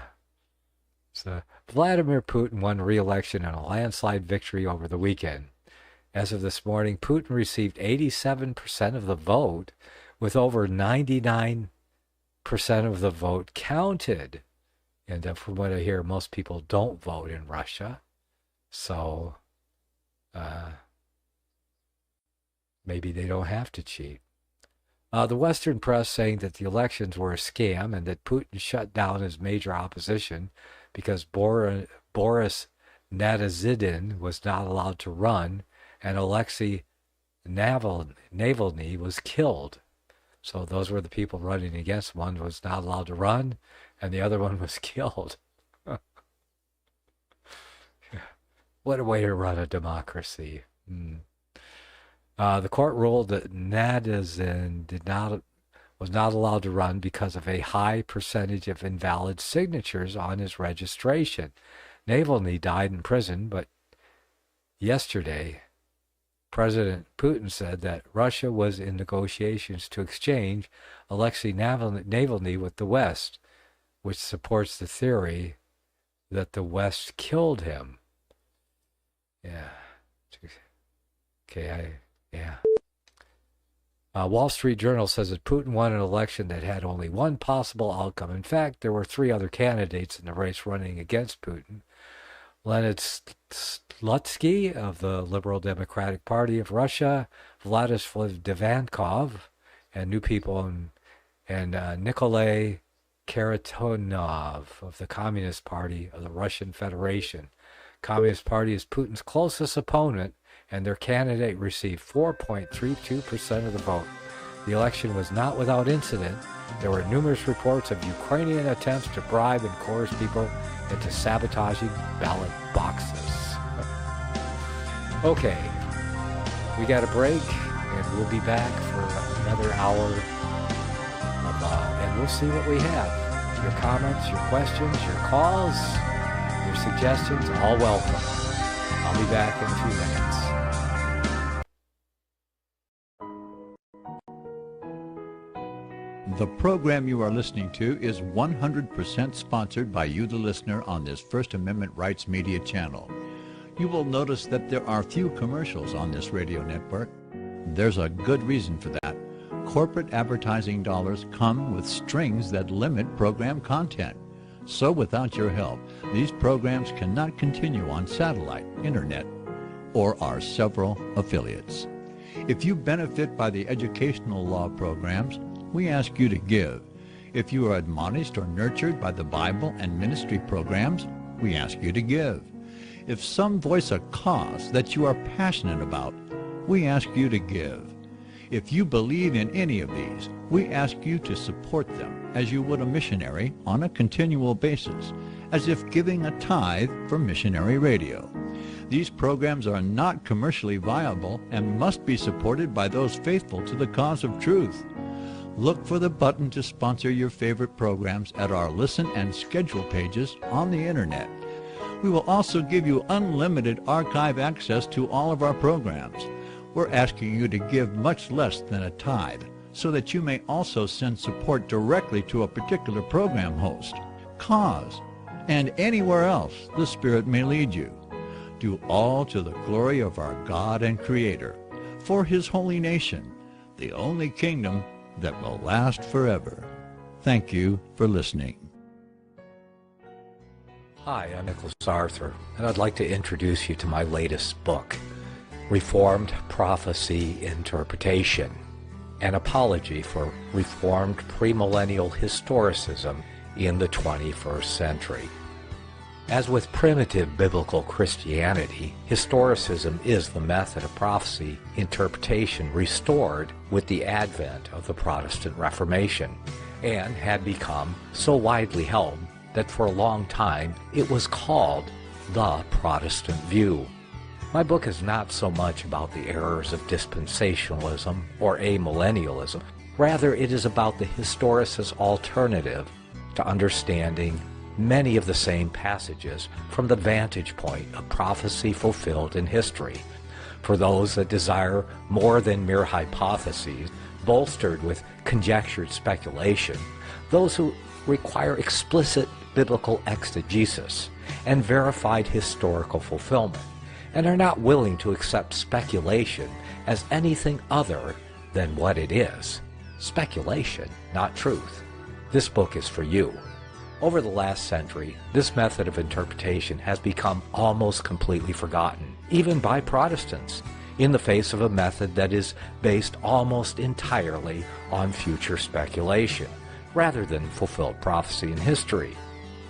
So Vladimir Putin won re-election in a landslide victory over the weekend. As of this morning, Putin received 87% of the vote, with over 99% of the vote counted. And from what I hear, most people don't vote in Russia. So maybe they don't have to cheat. The Western press saying that the elections were a scam and that Putin shut down his major opposition because Boris Nadezhdin was not allowed to run and Alexei Navalny was killed. So those were the people running against. One was not allowed to run and the other one was killed. What a way to run a democracy. The court ruled that Nadezhdin was not allowed to run because of a high percentage of invalid signatures on his registration. Navalny died in prison, but yesterday, President Putin said that Russia was in negotiations to exchange Alexei Navalny with the West, which supports the theory that the West killed him. Yeah. Okay, yeah. Wall Street Journal says that Putin won an election that had only one possible outcome. In fact, there were three other candidates in the race running against Putin. Leonid Slutsky of the Liberal Democratic Party of Russia, Vladislav Devankov, and New People, and Nikolay Karatonov of the Communist Party of the Russian Federation. Communist Party is Putin's closest opponent, and their candidate received 4.32% of the vote. The election was not without incident. There were numerous reports of Ukrainian attempts to bribe and coerce people into sabotaging ballot boxes. Okay, we got a break, and we'll be back for another hour, and we'll see what we have. Your comments, your questions, your calls, your suggestions, all welcome. I'll be back in a few minutes. The program you are listening to is 100% sponsored by you, the listener, on this First Amendment Rights Media channel. You will notice that there are few commercials on this radio network. There's a good reason for that. Corporate advertising dollars come with strings that limit program content. So without your help, these programs cannot continue on satellite, internet, or our several affiliates. If you benefit by the educational law programs, we ask you to give. If you are admonished or nurtured by the Bible and ministry programs, we ask you to give. If some voice a cause that you are passionate about, we ask you to give. If you believe in any of these, we ask you to support them as you would a missionary on a continual basis, as if giving a tithe for missionary radio. These programs are not commercially viable and must be supported by those faithful to the cause of truth. Look for the button to sponsor your favorite programs at our listen and schedule pages on the internet. We will also give you unlimited archive access to all of our programs. We're asking you to give much less than a tithe so that you may also send support directly to a particular program host, cause, and anywhere else the Spirit may lead you. Do all to the glory of our God and Creator, for His holy nation, the only kingdom that will last forever. Thank you for listening. Hi, I'm Nicholas Arthur, and I'd like to introduce you to my latest book, Reformed Prophecy Interpretation, an apology for Reformed premillennial historicism in the 21st century. As with primitive biblical Christianity, historicism is the method of prophecy interpretation restored with the advent of the Protestant Reformation, and had become so widely held that for a long time it was called the Protestant view. My book is not so much about the errors of dispensationalism or amillennialism. Rather, it is about the historicist alternative to understanding many of the same passages from the vantage point of prophecy fulfilled in history. For those that desire more than mere hypotheses, bolstered with conjectured speculation, those who require explicit biblical exegesis and verified historical fulfillment, and are not willing to accept speculation as anything other than what it is, speculation, not truth. This book is for you. Over the last century, this method of interpretation has become almost completely forgotten, even by Protestants, in the face of a method that is based almost entirely on future speculation, rather than fulfilled prophecy in history.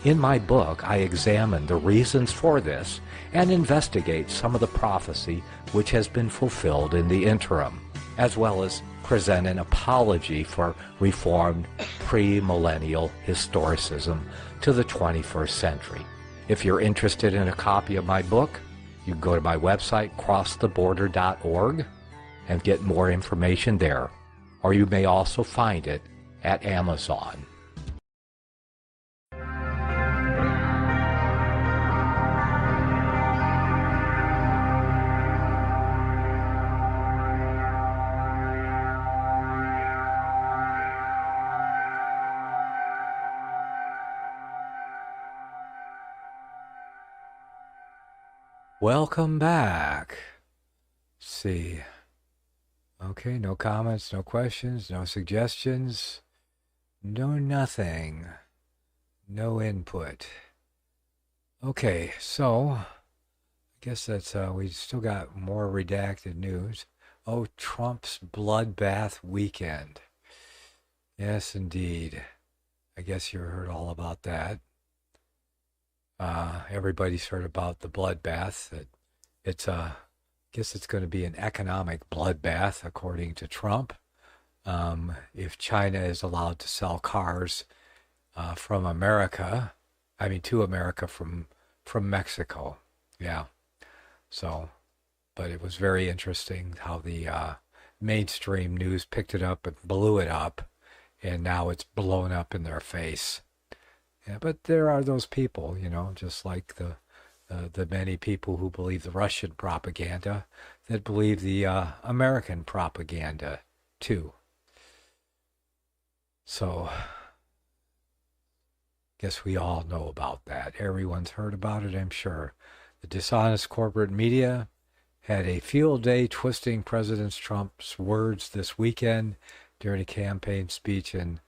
In my book, I examine the reasons for this and investigate some of the prophecy which has been fulfilled in the interim, as well as present an apology for Reformed premillennial historicism to the 21st century. If you're interested in a copy of my book, you can go to my website, crosstheborder.org, and get more information there. Or you may also find it at Amazon. Welcome back. Let's see. Okay, no comments, no questions, no suggestions, no nothing, no input. Okay, so I guess that's, we still got more redacted news. Oh, Trump's bloodbath weekend. Yes, indeed. I guess you heard all about that. Everybody's heard about the bloodbath. That it's I guess it's going to be an economic bloodbath, according to Trump. If China is allowed to sell cars from America, to America from Mexico. Yeah. So, but it was very interesting how the mainstream news picked it up and blew it up, and now it's blown up in their face. Yeah, but there are those people, just like the many people who believe the Russian propaganda that believe the American propaganda too. So, guess we all know about that. Everyone's heard about it, I'm sure. The dishonest corporate media had a field day twisting President Trump's words this weekend during a campaign speech in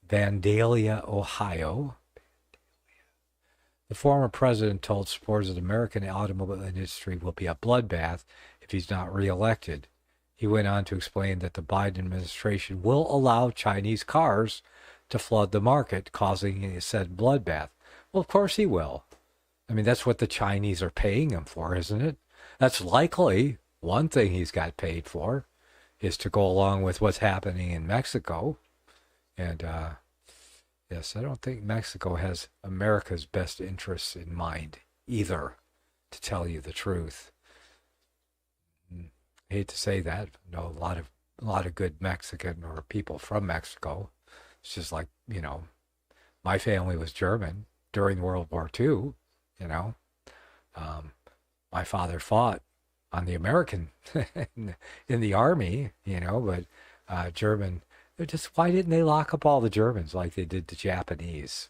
Vandalia, Ohio. The former president told supporters that the American automobile industry will be a bloodbath if he's not reelected. He went on to explain that the Biden administration will allow Chinese cars to flood the market, causing a said bloodbath. Well, of course he will. That's what the Chinese are paying him for, isn't it? That's likely one thing he's got paid for, is to go along with what's happening in Mexico. And, yes, I don't think Mexico has America's best interests in mind either, to tell you the truth. I hate to say that. I know a lot of good Mexican or people from Mexico. It's just like, my family was German during World War II, my father fought on the American in the army, but German. Why didn't they lock up all the Germans like they did the Japanese?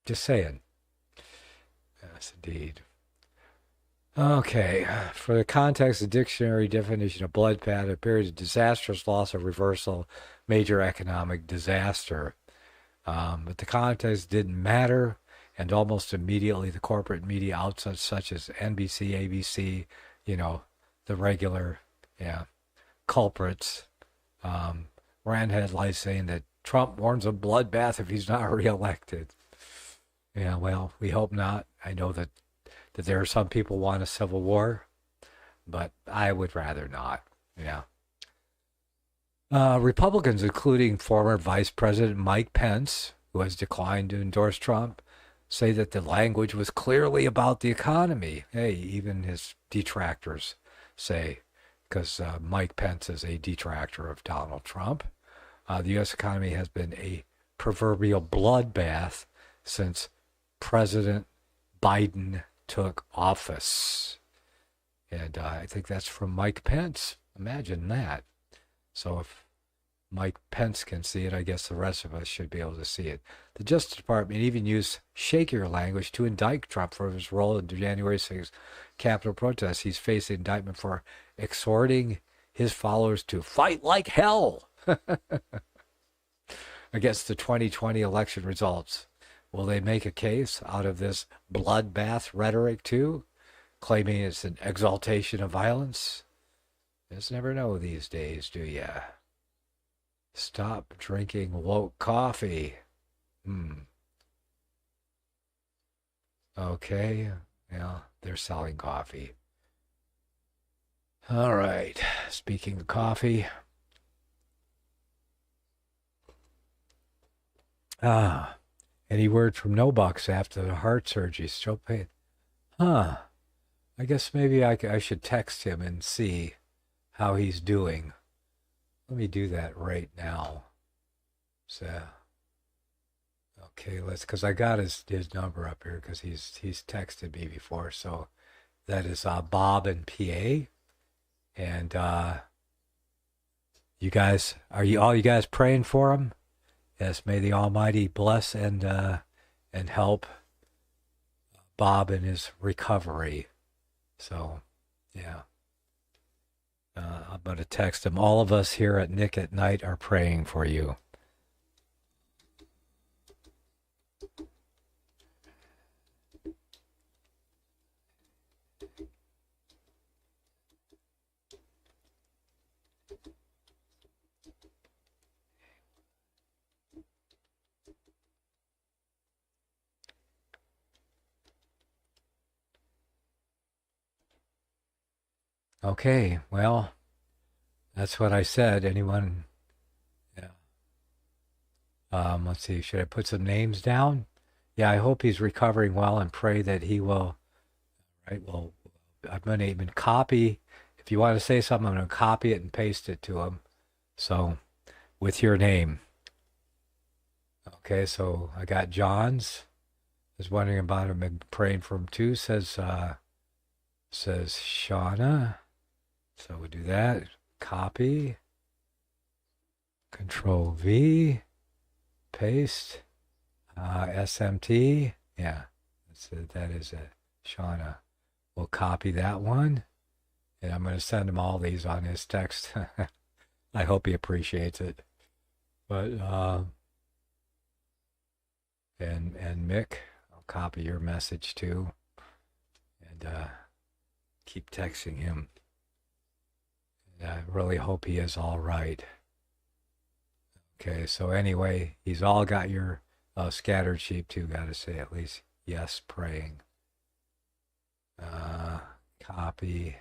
Just saying. Yes, indeed. Okay, for the context, the dictionary definition of bloodbath appears a disastrous loss or reversal, major economic disaster. But the context didn't matter, and almost immediately the corporate media outlets such as NBC, ABC, the regular, culprits, ran headlines saying that Trump warns of bloodbath if he's not reelected. Yeah, well, we hope not. I know that there are some people who want a civil war, but I would rather not. Yeah. Republicans, including former Vice President Mike Pence, who has declined to endorse Trump, say that the language was clearly about the economy. Hey, even his detractors say, because Mike Pence is a detractor of Donald Trump, the U.S. economy has been a proverbial bloodbath since President Biden took office. And I think that's from Mike Pence. Imagine that. So if Mike Pence can see it, I guess the rest of us should be able to see it. The Justice Department even used shakier language to indict Trump for his role in the January 6th Capitol protests. He's facing indictment for exhorting his followers to fight like hell against the 2020 election results. Will they make a case out of this bloodbath rhetoric too, claiming it's an exaltation of violence? Just never know these days, do ya? Stop drinking woke coffee. Okay, yeah, they're selling coffee. All right, speaking of coffee. Any word from No Bucks after the heart surgery? Still pain? I guess maybe I should text him and see how he's doing. Let me do that right now. So, okay, because I got his number up here because he's texted me before. So that is Bob in PA, and you guys, are you guys praying for him? Yes, may the Almighty bless and help Bob in his recovery. So, yeah. I'm going to text him. All of us here at Nick at Night are praying for you. Okay, well, that's what I said. Anyone? Yeah. Let's see. Should I put some names down? Yeah, I hope he's recovering well and pray that he will. Right. Well, I'm going to even copy. If you want to say something, I'm going to copy it and paste it to him. So, with your name. Okay, so I got John's. Was wondering about him and praying for him too. Says Shauna. So we do that. Copy. Control V. Paste. SMT. Yeah, that is it. Shauna. We'll copy that one. And I'm going to send him all these on his text. I hope he appreciates it. But, and Mick, I'll copy your message too. And keep texting him. And I really hope he is all right. Okay, so anyway, he's all got your scattered sheep too, got to say at least yes, praying. Copy.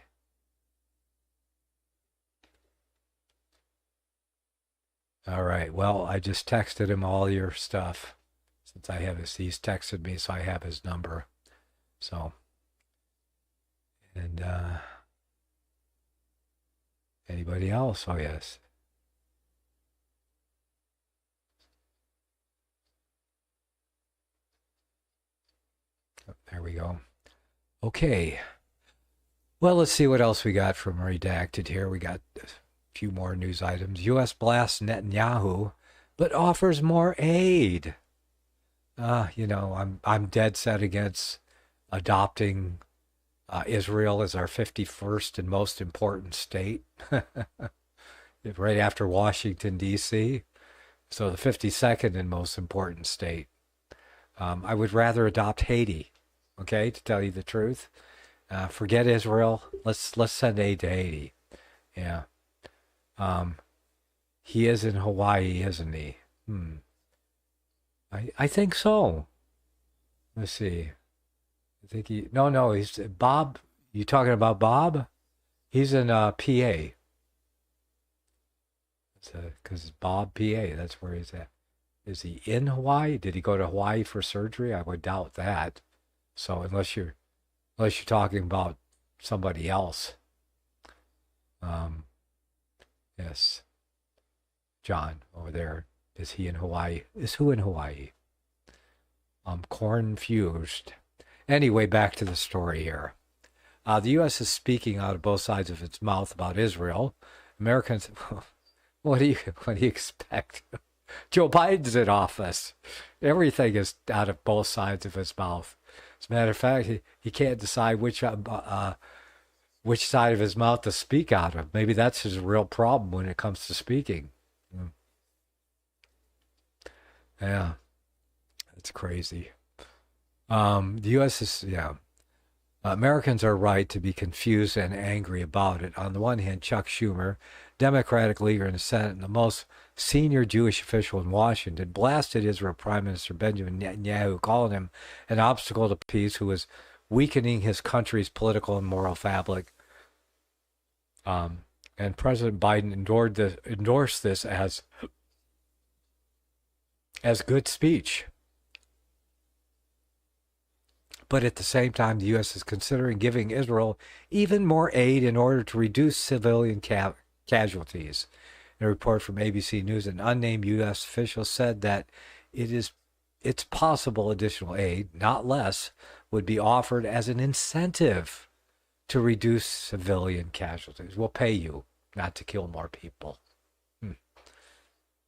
All right, well, I just texted him all your stuff. Since I have he's texted me, so I have his number. So, and anybody else? Oh, yes. Oh, there we go. Okay. Well, let's see what else we got from Redacted here. We got a few more news items. U.S. blasts Netanyahu, but offers more aid. I'm dead set against adopting Israel as our 51st and most important state, right after Washington, D.C. So the 52nd and most important state. I would rather adopt Haiti, okay, to tell you the truth. Forget Israel. Let's send aid to Haiti. Yeah. He is in Hawaii, isn't he? I think so. Let's see. I think he's Bob. You talking about Bob? He's in PA. Because Bob, PA. That's where he's at. Is he in Hawaii? Did he go to Hawaii for surgery? I would doubt that. So unless you're talking about somebody else. Yes. John over there. Is he in Hawaii? Is who in Hawaii? I'm confused. Anyway, back to the story here. The U.S. is speaking out of both sides of its mouth about Israel. Americans, what do you expect? Joe Biden's in office. Everything is out of both sides of his mouth. As a matter of fact, he can't decide which side of his mouth to speak out of. Maybe that's his real problem when it comes to speaking. Yeah, that's crazy. The U.S. is, Americans are right to be confused and angry about it. On the one hand, Chuck Schumer, Democratic leader in the Senate and the most senior Jewish official in Washington, blasted Israel Prime Minister Benjamin Netanyahu, calling him an obstacle to peace who is weakening his country's political and moral fabric. And President Biden endorsed this as good speech. But at the same time, the U.S. is considering giving Israel even more aid in order to reduce civilian casualties. In a report from ABC News, an unnamed U.S. official said that it's possible additional aid, not less, would be offered as an incentive to reduce civilian casualties. We'll pay you not to kill more people.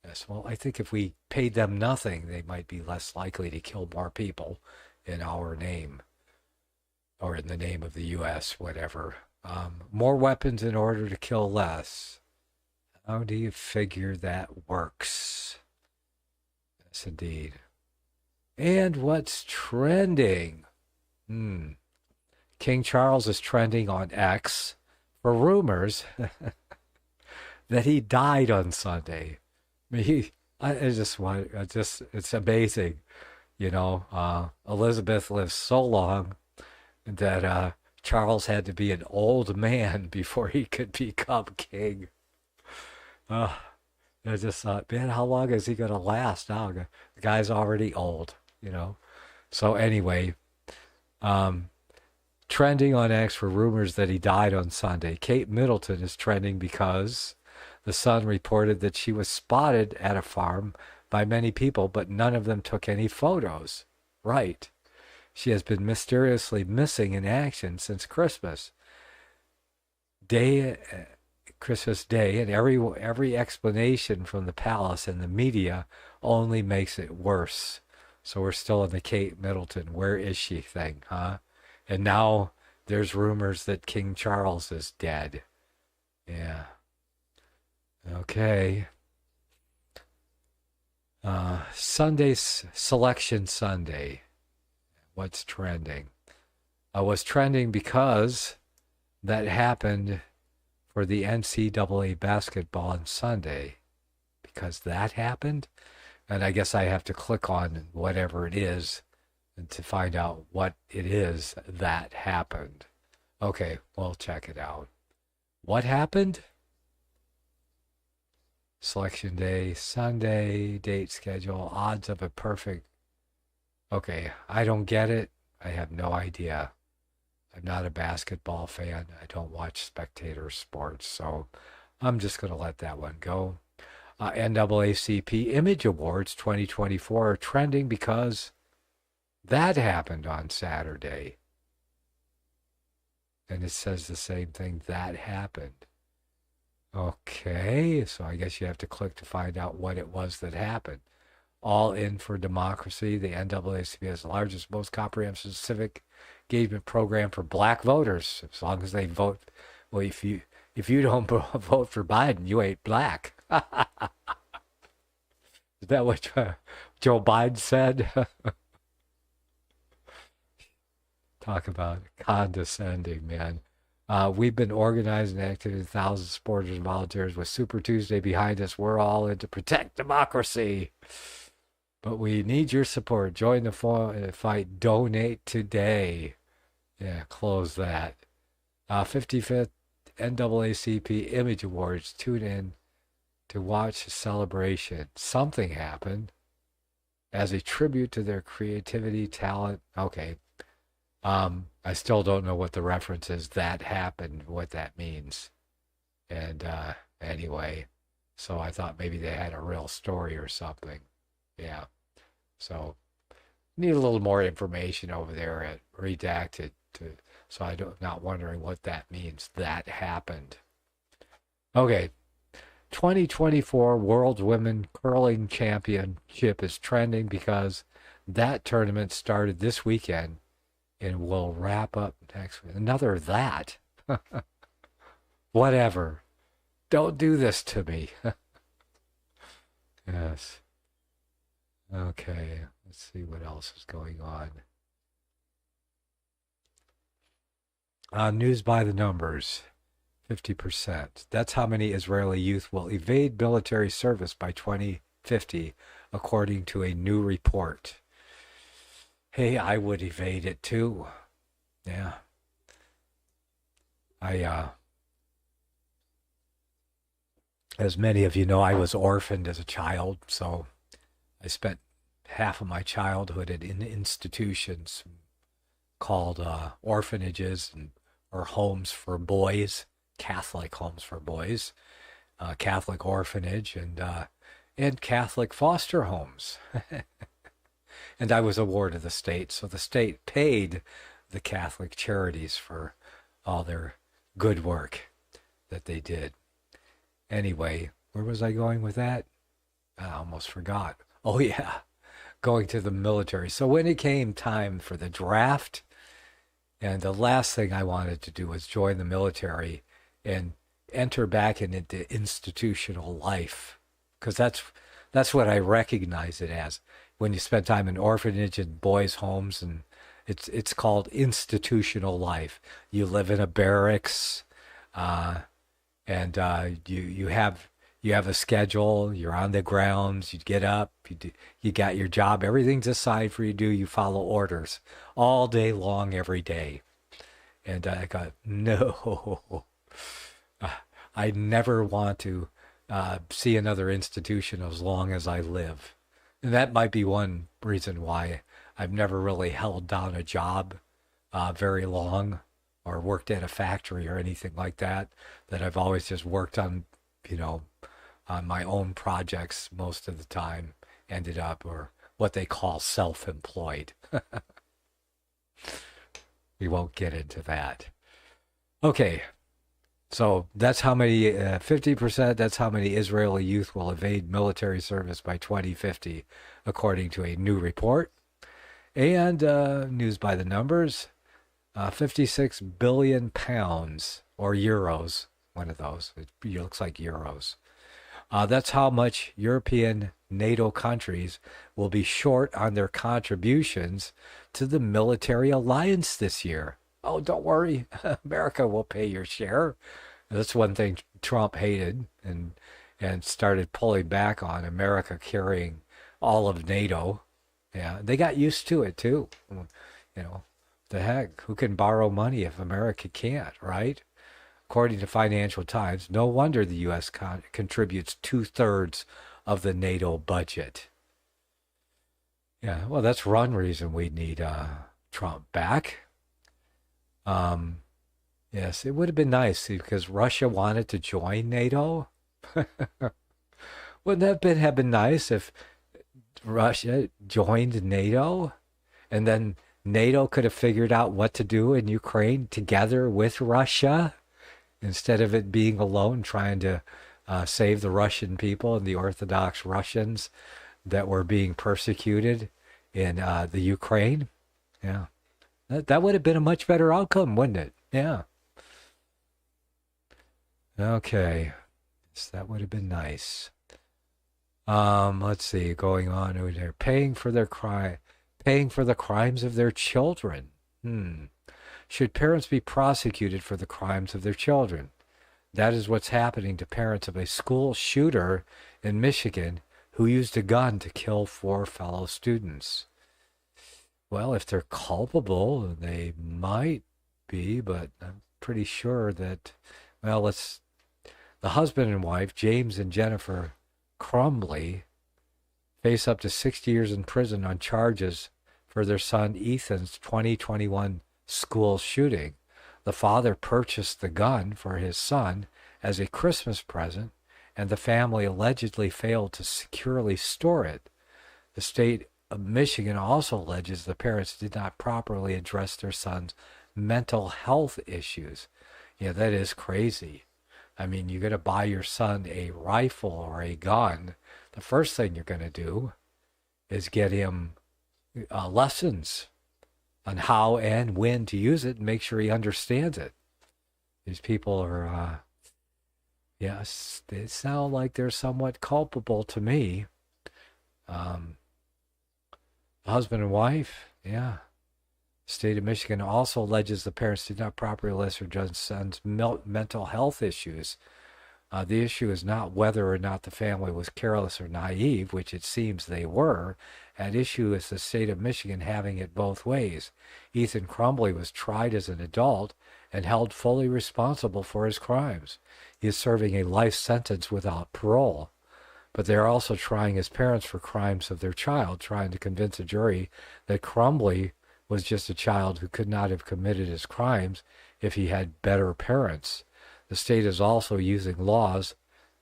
Yes, well, I think if we paid them nothing, they might be less likely to kill more people in our name. or in the name of the U.S., whatever. More weapons in order to kill less. How do you figure that works? Yes, indeed. And what's trending? King Charles is trending on X for rumors that he died on Sunday. I mean, it's amazing. Elizabeth lived so long that Charles had to be an old man before he could become king. I just thought, man, how long is he going to last now? The guy's already old, So anyway, trending on X for rumors that he died on Sunday. Kate Middleton is trending because the Sun reported that she was spotted at a farm by many people, but none of them took any photos. Right. She has been mysteriously missing in action since Christmas Day, and every explanation from the palace and the media only makes it worse. So we're still in the Kate Middleton, where is she thing, huh? And now there's rumors that King Charles is dead. Yeah. Okay. Sunday's Selection Sunday. What's trending? Was trending because that happened for the NCAA basketball on Sunday. Because that happened? And I guess I have to click on whatever it is to find out what it is that happened. Okay, we'll check it out. What happened? Selection day, Sunday, date schedule, odds of a perfect. Okay, I don't get it. I have no idea. I'm not a basketball fan. I don't watch spectator sports, so I'm just going to let that one go. NAACP Image Awards 2024 are trending because that happened on Saturday. And it says the same thing, that happened. Okay, so I guess you have to click to find out what it was that happened. All In for Democracy, the NAACP has the largest, most comprehensive civic engagement program for black voters, as long as they vote. Well, if you don't vote for Biden, you ain't black. Is that what Joe Biden said? Talk about condescending, man. We've been organizing activity with thousands of supporters and volunteers with Super Tuesday behind us. We're all in to protect democracy. But we need your support. Join the fight. Donate today. Yeah, close that. 55th NAACP Image Awards. Tune in to watch the celebration. Something happened as a tribute to their creativity, talent. Okay. I still don't know what the reference is. That happened, what that means. And anyway, so I thought maybe they had a real story or something. Yeah. So need a little more information over there at Redacted so I'm not wondering what that means. That happened. Okay. 2024 World Women Curling Championship is trending because that tournament started this weekend and will wrap up next week. Another that. Whatever. Don't do this to me. Yes. Okay. Let's see what else is going on. News by the numbers. 50%. That's how many Israeli youth will evade military service by 2050, according to a new report. Hey, I would evade it too. Yeah. As many of you know, I was orphaned as a child, so I spent half of my childhood in institutions called orphanages or homes for boys, Catholic homes for boys, Catholic orphanage, and Catholic foster homes. And I was a ward of the state, so the state paid the Catholic charities for all their good work that they did. Anyway, where was I going with that? I almost forgot. Oh, yeah, going to the military. So when it came time for the draft, And the last thing I wanted to do was join the military and enter back into institutional life, because that's what I recognize it as. When you spend time in orphanage and boys' homes, and it's called institutional life. You live in a barracks, and you have a schedule. You're on the grounds. You get up. You got your job. Everything's assigned for you to do. You follow orders all day long, every day. And I got, no, I never want to see another institution as long as I live. And that might be one reason why I've never really held down a job very long, or worked at a factory or anything like that. That I've always just worked on, on my own projects most of the time, ended up, or what they call self-employed. We won't get into that. Okay, so that's how many, 50%, that's how many Israeli youth will evade military service by 2050, according to a new report. And news by the numbers, 56 billion pounds, or euros, one of those. It looks like euros. That's how much European NATO countries will be short on their contributions to the military alliance this year. Oh, don't worry, America will pay your share. That's one thing Trump hated and started pulling back on, America carrying all of NATO. Yeah, they got used to it too. The heck, who can borrow money if America can't, right? According to Financial Times, no wonder the U.S. contributes 2/3 of the NATO budget. Yeah, well, that's one reason we need Trump back. Yes, it would have been nice because Russia wanted to join NATO. Wouldn't that have been nice if Russia joined NATO, and then NATO could have figured out what to do in Ukraine together with Russia, instead of it being alone trying to save the Russian people and the Orthodox Russians that were being persecuted in the Ukraine. Yeah, that would have been a much better outcome, wouldn't it? Yeah. Okay, so that would have been nice. Let's see, going on over there, paying for the crimes of their children. Should parents be prosecuted for the crimes of their children? That is what's happening to parents of a school shooter in Michigan who used a gun to kill 4 fellow students. Well, if they're culpable, they might be, but I'm pretty sure that, the husband and wife, James and Jennifer Crumbly, face up to 60 years in prison on charges for their son Ethan's 2021 school shooting. The father purchased the gun for his son as a Christmas present, and the family allegedly failed to securely store it. The state of Michigan also alleges the parents did not properly address their son's mental health issues. Yeah, that is crazy. I mean, you're going to buy your son a rifle or a gun. The first thing you're going to do is get him lessons on how and when to use it and make sure he understands it. These people are, yes, they sound like they're somewhat culpable to me. Husband and wife, yeah. State of Michigan also alleges the parents did not properly address their son's mental health issues. The issue is not whether or not the family was careless or naive, which it seems they were. At issue is the state of Michigan having it both ways. Ethan Crumbly was tried as an adult and held fully responsible for his crimes. He is serving a life sentence without parole. But they are also trying his parents for crimes of their child, trying to convince a jury that Crumbly was just a child who could not have committed his crimes if he had better parents. The state is also using laws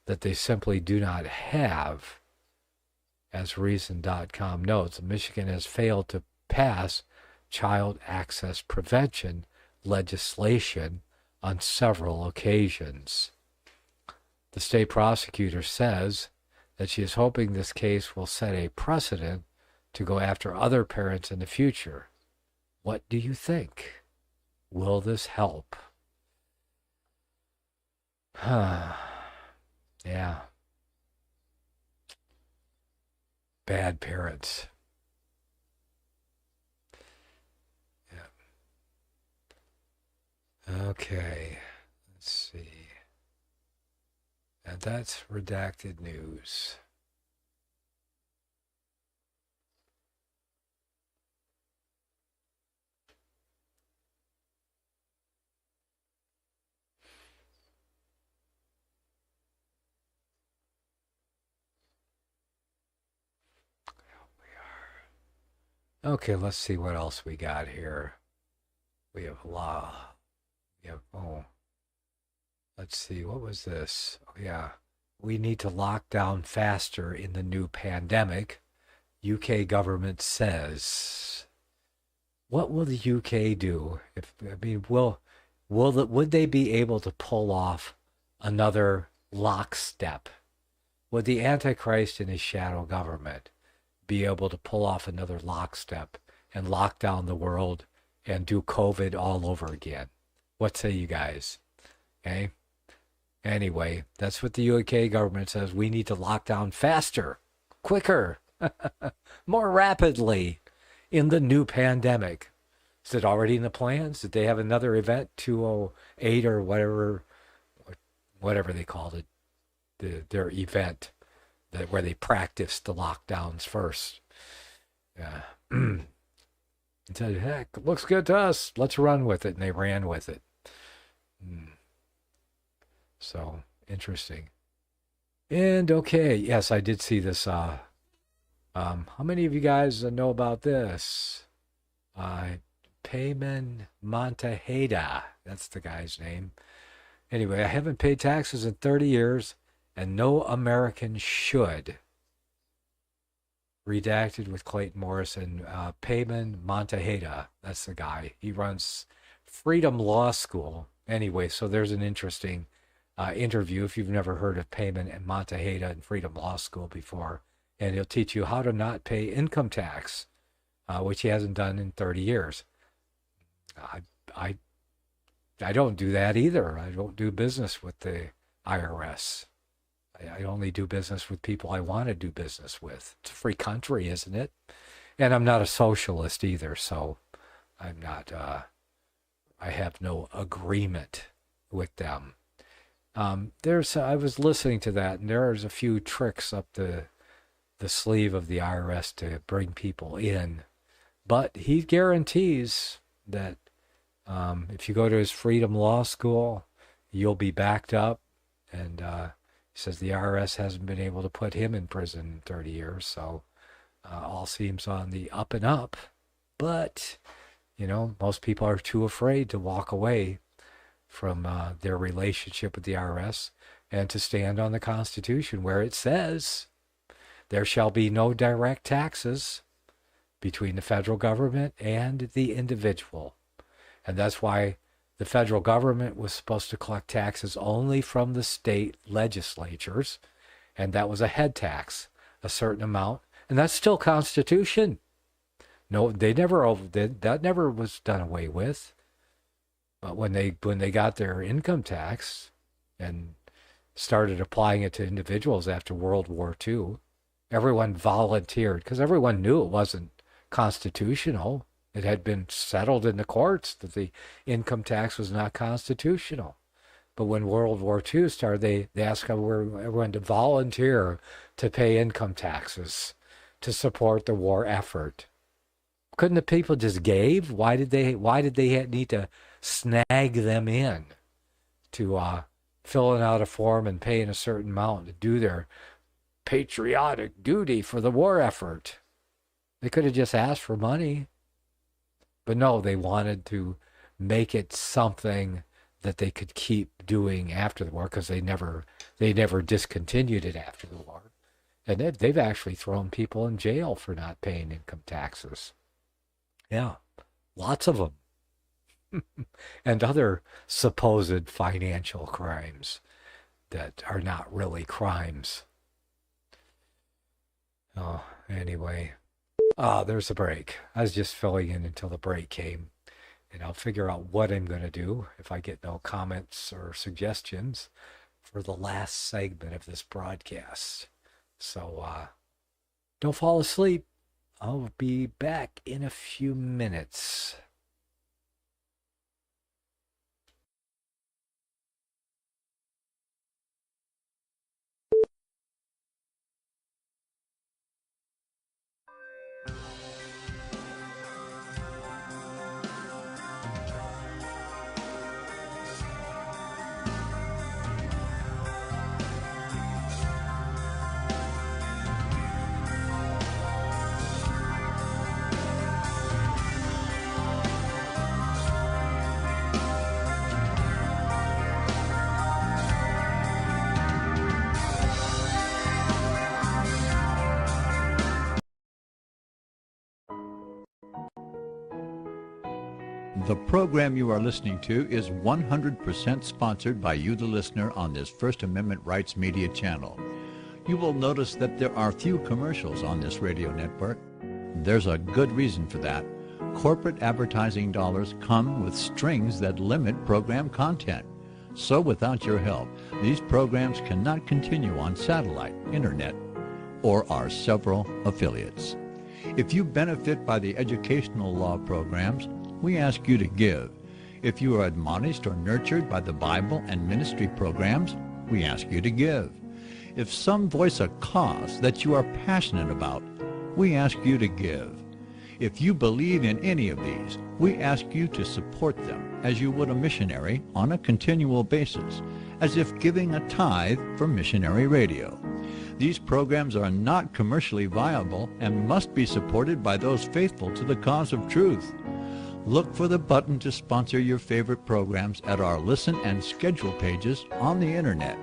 that they simply do not have. As Reason.com notes, Michigan has failed to pass child access prevention legislation on several occasions. The state prosecutor says that she is hoping this case will set a precedent to go after other parents in the future. What do you think? Will this help? Yeah. Bad parents. Yeah. Okay. Let's see. And that's redacted news. Okay, let's see what else we got here. We have law. We have, let's see, what was this? Oh, yeah. We need to lock down faster in the new pandemic, UK government says. What will the UK do? Would they be able to pull off another lockstep? Would the Antichrist and his shadow government be able to pull off another lockstep and lock down the world and do COVID all over again? What say you guys? Okay. Anyway, that's what the UK government says. We need to lock down faster, quicker, more rapidly in the new pandemic. Is it already in the plans? Did they have another event, 208 or whatever they called it, their event where they practiced the lockdowns first? Yeah. And said, heck, looks good to us. Let's run with it. And they ran with it. So, interesting. And, okay, yes, I did see this. How many of you guys know about this? Payman Montaheda. That's the guy's name. Anyway, I haven't paid taxes in 30 years, and no American should. Redacted with Clayton Morris and Payman Montaheda. That's the guy. He runs Freedom Law School. Anyway, so there's an interesting interview if you've never heard of Payman and Montaheda and Freedom Law School before. And he'll teach you how to not pay income tax, which he hasn't done in 30 years. I don't do that either. I don't do business with the IRS. I only do business with people I want to do business with. It's a free country, isn't it? And I'm not a socialist either, so I'm not, I have no agreement with them. I was listening to that, and there's a few tricks up the sleeve of the IRS to bring people in. But he guarantees that if you go to his Freedom Law School, you'll be backed up. And he says the IRS hasn't been able to put him in prison in 30 years. So all seems on the up and up. But, most people are too afraid to walk away from their relationship with the IRS and to stand on the Constitution where it says there shall be no direct taxes between the federal government and the individual. And that's why the federal government was supposed to collect taxes only from the state legislatures, and that was a head tax, a certain amount, and that's still Constitution. No, that never was done away with. But when they got their income tax and started applying it to individuals after World War II, everyone volunteered because everyone knew it wasn't constitutional. It had been settled in the courts that the income tax was not constitutional. But when World War II started, they asked everyone to volunteer to pay income taxes to support the war effort. Couldn't the people just give? Why did they need to snag them in to filling out a form and paying a certain amount to do their patriotic duty for the war effort? They could have just asked for money. But no, they wanted to make it something that they could keep doing after the war because they never discontinued it after the war. And they've actually thrown people in jail for not paying income taxes. Yeah, lots of them. And other supposed financial crimes that are not really crimes. Oh, anyway. There's a break. I was just filling in until the break came. And I'll figure out what I'm going to do if I get no comments or suggestions for the last segment of this broadcast. So don't fall asleep. I'll be back in a few minutes. The program you are listening to is 100% sponsored by you, the listener, on this First Amendment Rights Media channel. You will notice that there are few commercials on this radio network. There's a good reason for that. Corporate advertising dollars come with strings that limit program content. So without your help, these programs cannot continue on satellite, internet, or our several affiliates. If you benefit by the educational law programs, we ask you to give. If you are admonished or nurtured by the Bible and ministry programs, we ask you to give. If some voice a cause that you are passionate about, we ask you to give. If you believe in any of these, we ask you to support them as you would a missionary on a continual basis, as if giving a tithe for missionary radio. These programs are not commercially viable and must be supported by those faithful to the cause of truth. Look for the button to sponsor your favorite programs at our listen and schedule pages on the internet.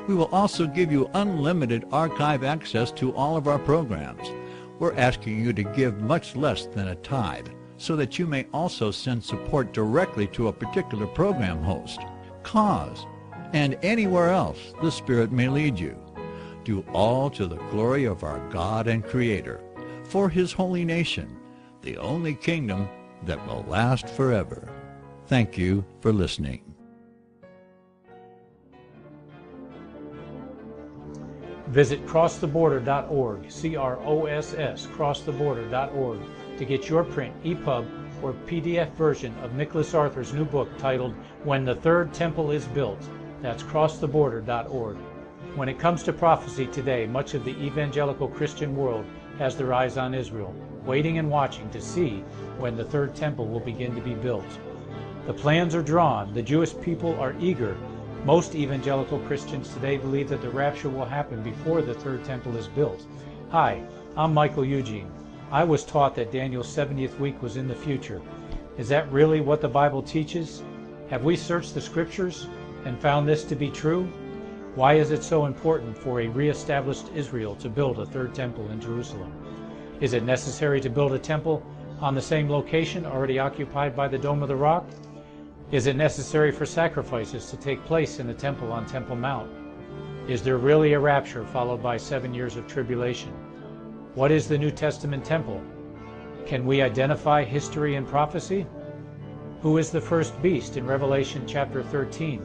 We will also give you unlimited archive access to all of our programs. We're asking you to give much less than a tithe so that you may also send support directly to a particular program host, cause, and anywhere else the Spirit may lead you. Do all to the glory of our God and Creator, for His holy nation, the only kingdom that will last forever. Thank you for listening. Visit crosstheborder.org, C-R-O-S-S, crosstheborder.org, to get your print, EPUB, or PDF version of Nicholas Arthur's new book titled When the Third Temple is Built. That's crosstheborder.org. When it comes to prophecy today, much of the evangelical Christian world has their eyes on Israel, waiting and watching to see when the third temple will begin to be built. The plans are drawn. The Jewish people are eager. Most evangelical Christians today believe that the rapture will happen before the third temple is built. Hi, I'm Michael Eugene. I was taught that Daniel's 70th week was in the future. Is that really what the Bible teaches? Have we searched the scriptures and found this to be true? Why is it so important for a re-established Israel to build a third temple in Jerusalem? Is it necessary to build a temple on the same location already occupied by the Dome of the Rock? Is it necessary for sacrifices to take place in the temple on Temple Mount? Is there really a rapture followed by 7 years of tribulation? What is the New Testament temple? Can we identify history and prophecy? Who is the first beast in Revelation chapter 13?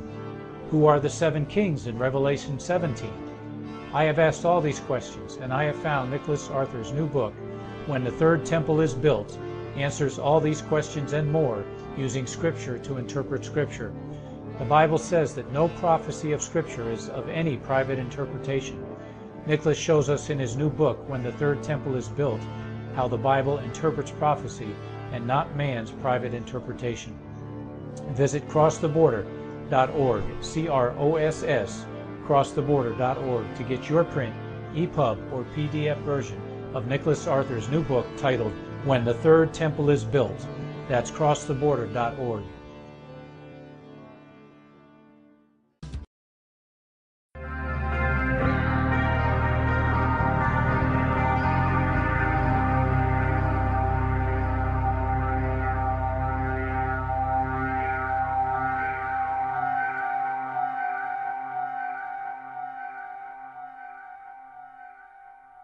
Who are the 7 kings in Revelation 17? I have asked all these questions, and I have found Nicholas Arthur's new book, When the Third Temple is Built, answers all these questions and more using Scripture to interpret Scripture. The Bible says that no prophecy of Scripture is of any private interpretation. Nicholas shows us in his new book, When the Third Temple is Built, how the Bible interprets prophecy and not man's private interpretation. Visit crosstheborder.org, C-R-O-S-S, crosstheborder.org, to get your print, EPUB, or PDF version of Nicholas Arthur's new book titled When the Third Temple is Built. That's crosstheborder.org.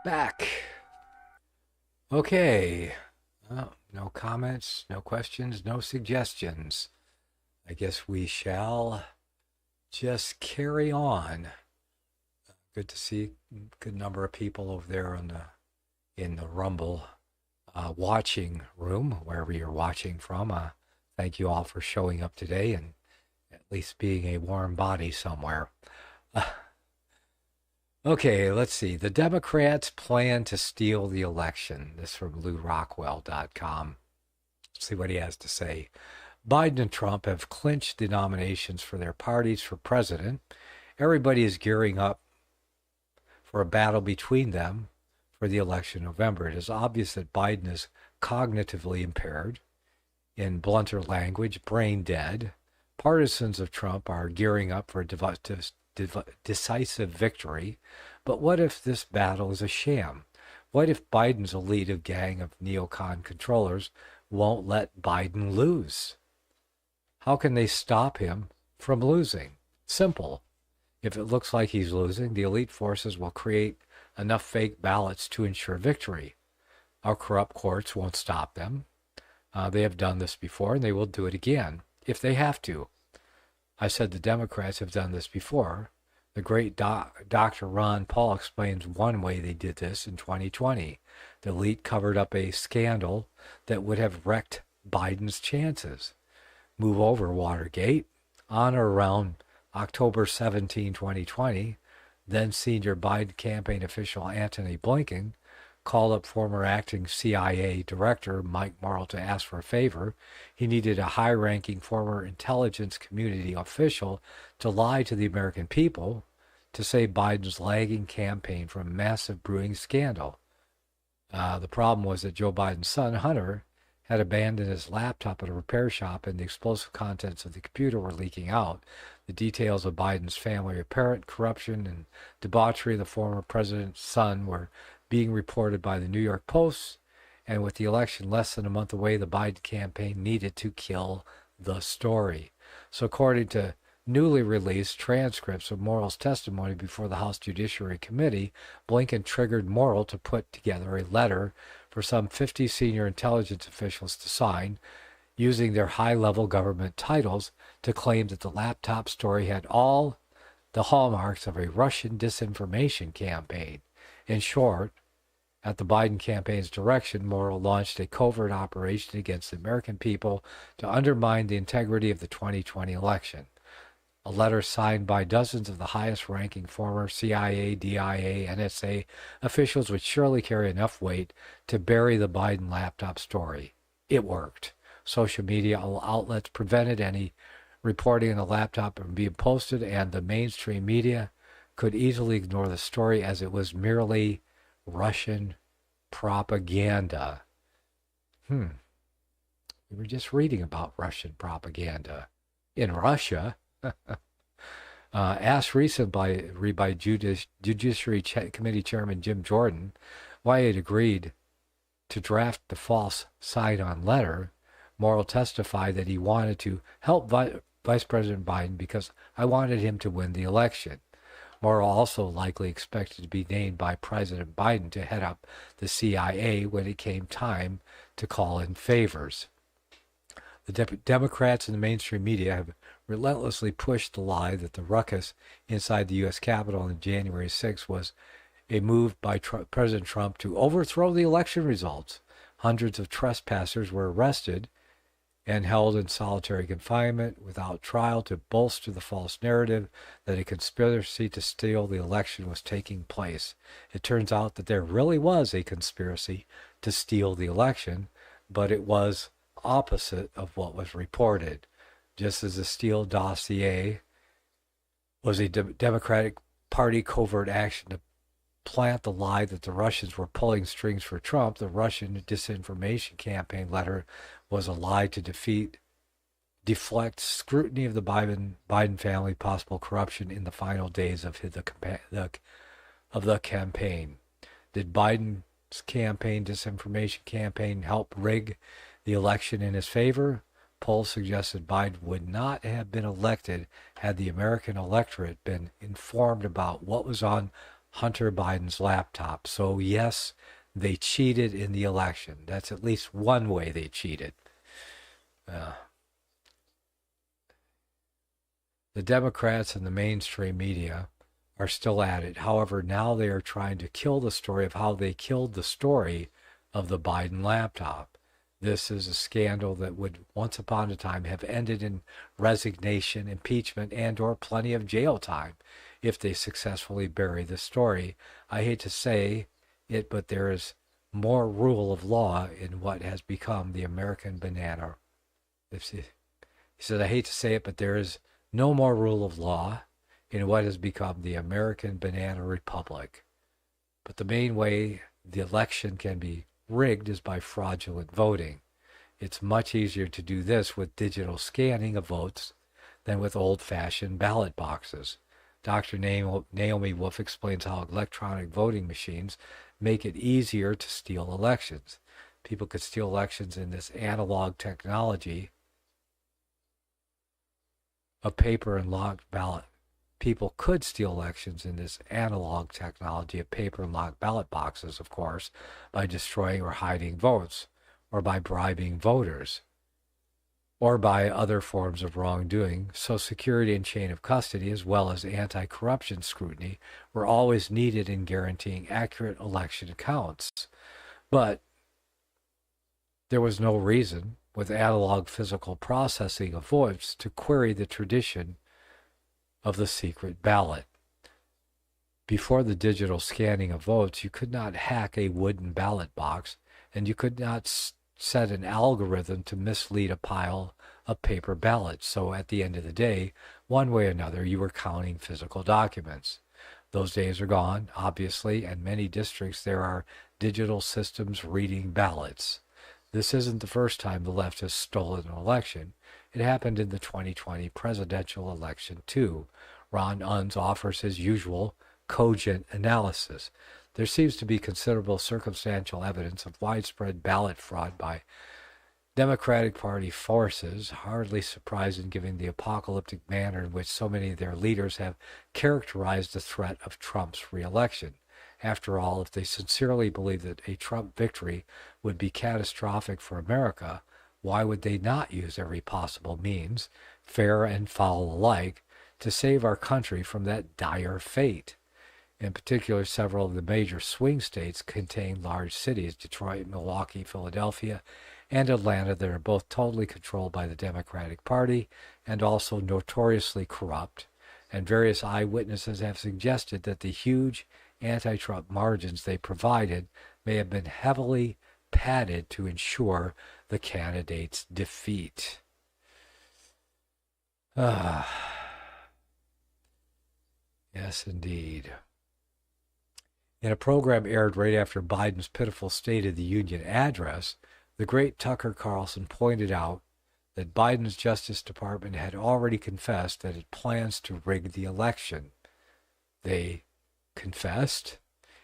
Back. Okay. Oh, no comments, no questions, no suggestions. I guess we shall just carry on. Good to see a good number of people over there in the Rumble watching room, wherever you're watching from. Thank you all for showing up today and at least being a warm body somewhere. Okay, let's see. The Democrats plan to steal the election. This from LouRockwell.com. Let's see what he has to say. Biden and Trump have clinched the nominations for their parties for president. Everybody is gearing up for a battle between them for the election in November. It is obvious that Biden is cognitively impaired, in blunter language, brain dead. Partisans of Trump are gearing up for a decisive victory. But what if this battle is a sham? What if Biden's elite gang of neocon controllers won't let Biden lose? How can they stop him from losing? Simple. If it looks like he's losing, the elite forces will create enough fake ballots to ensure victory. Our corrupt courts won't stop them. They have done this before, and they will do it again, if they have to. I said the Democrats have done this before. The great Dr. Ron Paul explains one way they did this in 2020. The elite covered up a scandal that would have wrecked Biden's chances. Move over Watergate. On or around October 17, 2020, then senior Biden campaign official Antony Blinken called up former acting CIA director Mike Morrell to ask for a favor. He needed a high-ranking former intelligence community official to lie to the American people to save Biden's lagging campaign from a massive brewing scandal. The problem was that Joe Biden's son, Hunter, had abandoned his laptop at a repair shop, and the explosive contents of the computer were leaking out. The details of Biden's family apparent corruption and debauchery of the former president's son were being reported by the New York Post, and with the election less than a month away, the Biden campaign needed to kill the story. So according to newly released transcripts of Morrell's testimony before the House Judiciary Committee, Blinken triggered Morrell to put together a letter for some 50 senior intelligence officials to sign, using their high-level government titles to claim that the laptop story had all the hallmarks of a Russian disinformation campaign. In short, at the Biden campaign's direction, Morrell launched a covert operation against the American people to undermine the integrity of the 2020 election. A letter signed by dozens of the highest-ranking former CIA, DIA, NSA officials would surely carry enough weight to bury the Biden laptop story. It worked. Social media outlets prevented any reporting on the laptop from being posted, and the mainstream media could easily ignore the story as it was merely Russian propaganda. We were just reading about Russian propaganda in Russia. Asked recently by Judiciary Committee Chairman Jim Jordan why he had agreed to draft the false sign-on letter, Morrell testified that he wanted to help Vice President Biden because I wanted him to win the election. Morrell also likely expected to be named by President Biden to head up the CIA when it came time to call in favors. The Democrats and the mainstream media have relentlessly pushed the lie that the ruckus inside the U.S. Capitol on January 6 was a move by President Trump to overthrow the election results. Hundreds of trespassers were arrested and held in solitary confinement without trial to bolster the false narrative that a conspiracy to steal the election was taking place. It turns out that there really was a conspiracy to steal the election, but it was opposite of what was reported. Just as the Steele dossier was a Democratic Party covert action to plant the lie that the Russians were pulling strings for Trump, the Russian disinformation campaign letter was a lie to deflect scrutiny of the Biden family possible corruption in the final days of the campaign. Did Biden's disinformation campaign help rig the election in his favor? Polls suggested Biden would not have been elected had the American electorate been informed about what was on Hunter Biden's laptop. So yes, they cheated in the election. That's at least one way they cheated. The Democrats and the mainstream media are still at it. However, now they are trying to kill the story of how they killed the story of the Biden laptop. This is a scandal that would once upon a time have ended in resignation, impeachment, and or plenty of jail time if they successfully bury the story. I hate to say it, but there is more rule of law in what has become the American banana. He said, I hate to say it, but there is no more rule of law in what has become the American banana republic. But the main way the election can be rigged is by fraudulent voting. It's much easier to do this with digital scanning of votes than with old-fashioned ballot boxes. Dr. Naomi Wolf explains how electronic voting machines make it easier to steal elections. People could steal elections in this analog technology of paper and locked ballot. People could steal elections in this analog technology of paper and locked ballot boxes, of course, by destroying or hiding votes, or by bribing voters, or by other forms of wrongdoing. So security and chain of custody, as well as anti-corruption scrutiny, were always needed in guaranteeing accurate election counts. But there was no reason, with analog physical processing of votes, to query the tradition of the secret ballot. Before the digital scanning of votes, you could not hack a wooden ballot box, and you could not set an algorithm to mislead a pile of paper ballots. So at the end of the day, one way or another, you were counting physical documents. Those days are gone, obviously, and many districts there are digital systems reading ballots. This isn't the first time the left has stolen an election. It happened in the 2020 presidential election, too. Ron Unz offers his usual cogent analysis. There seems to be considerable circumstantial evidence of widespread ballot fraud by Democratic Party forces, hardly surprising given the apocalyptic manner in which so many of their leaders have characterized the threat of Trump's reelection. After all, if they sincerely believe that a Trump victory would be catastrophic for America, why would they not use every possible means, fair and foul alike, to save our country from that dire fate? In particular, several of the major swing states contain large cities, Detroit, Milwaukee, Philadelphia, and Atlanta, that are both totally controlled by the Democratic Party and also notoriously corrupt. And various eyewitnesses have suggested that the huge anti-Trump margins they provided may have been heavily padded to ensure the candidate's defeat. Yes, indeed. In a program aired right after Biden's pitiful State of the Union address, the great Tucker Carlson pointed out that Biden's Justice Department had already confessed that it plans to rig the election. They confessed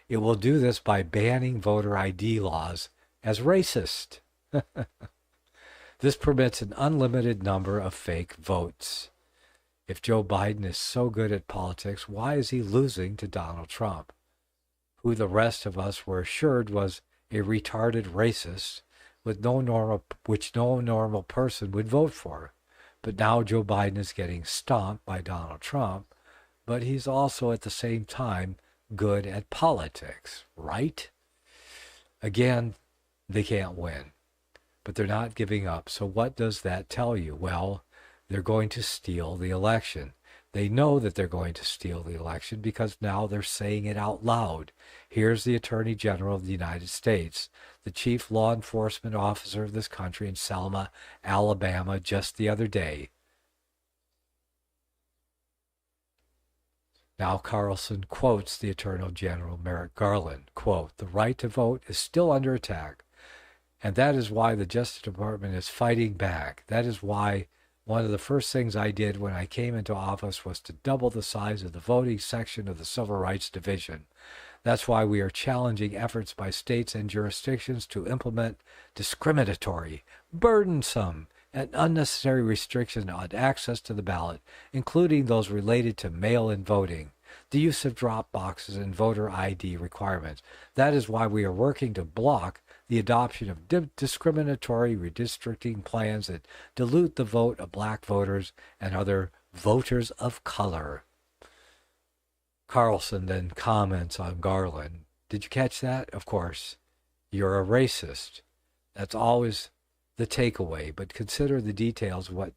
it will do this by banning voter ID laws as racist. This permits an unlimited number of fake votes. If Joe Biden is so good at politics, why is he losing to Donald Trump, who the rest of us were assured was a retarded racist which no normal person would vote for? But now Joe Biden is getting stomped by Donald Trump, but he's also at the same time good at politics, right? Again, they can't win, but they're not giving up. So what does that tell you? Well, they're going to steal the election. They know that they're going to steal the election because now they're saying it out loud. Here's the Attorney General of the United States, the chief law enforcement officer of this country in Selma, Alabama, just the other day. Now Carlson quotes the Attorney General Merrick Garland, quote, "The right to vote is still under attack, and that is why the Justice Department is fighting back. That is why one of the first things I did when I came into office was to double the size of the voting section of the Civil Rights Division. That's why we are challenging efforts by states and jurisdictions to implement discriminatory, burdensome, and unnecessary restrictions on access to the ballot, including those related to mail-in voting. the use of drop boxes and voter ID requirements. That is why we are working to block the adoption of discriminatory redistricting plans that dilute the vote of black voters and other voters of color. Carlson then comments on Garland. Did you catch that? Of course. You're a racist. That's always the takeaway, but consider the details of what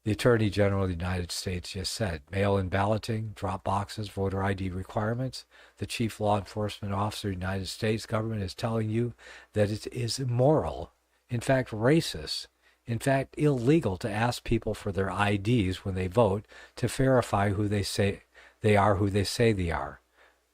the Attorney General of the United States just said. Mail-in balloting, drop boxes, voter ID requirements. The Chief Law Enforcement Officer of the United States government is telling you that it is immoral, in fact racist, in fact illegal to ask people for their IDs when they vote to verify who they say they are, who they say they are.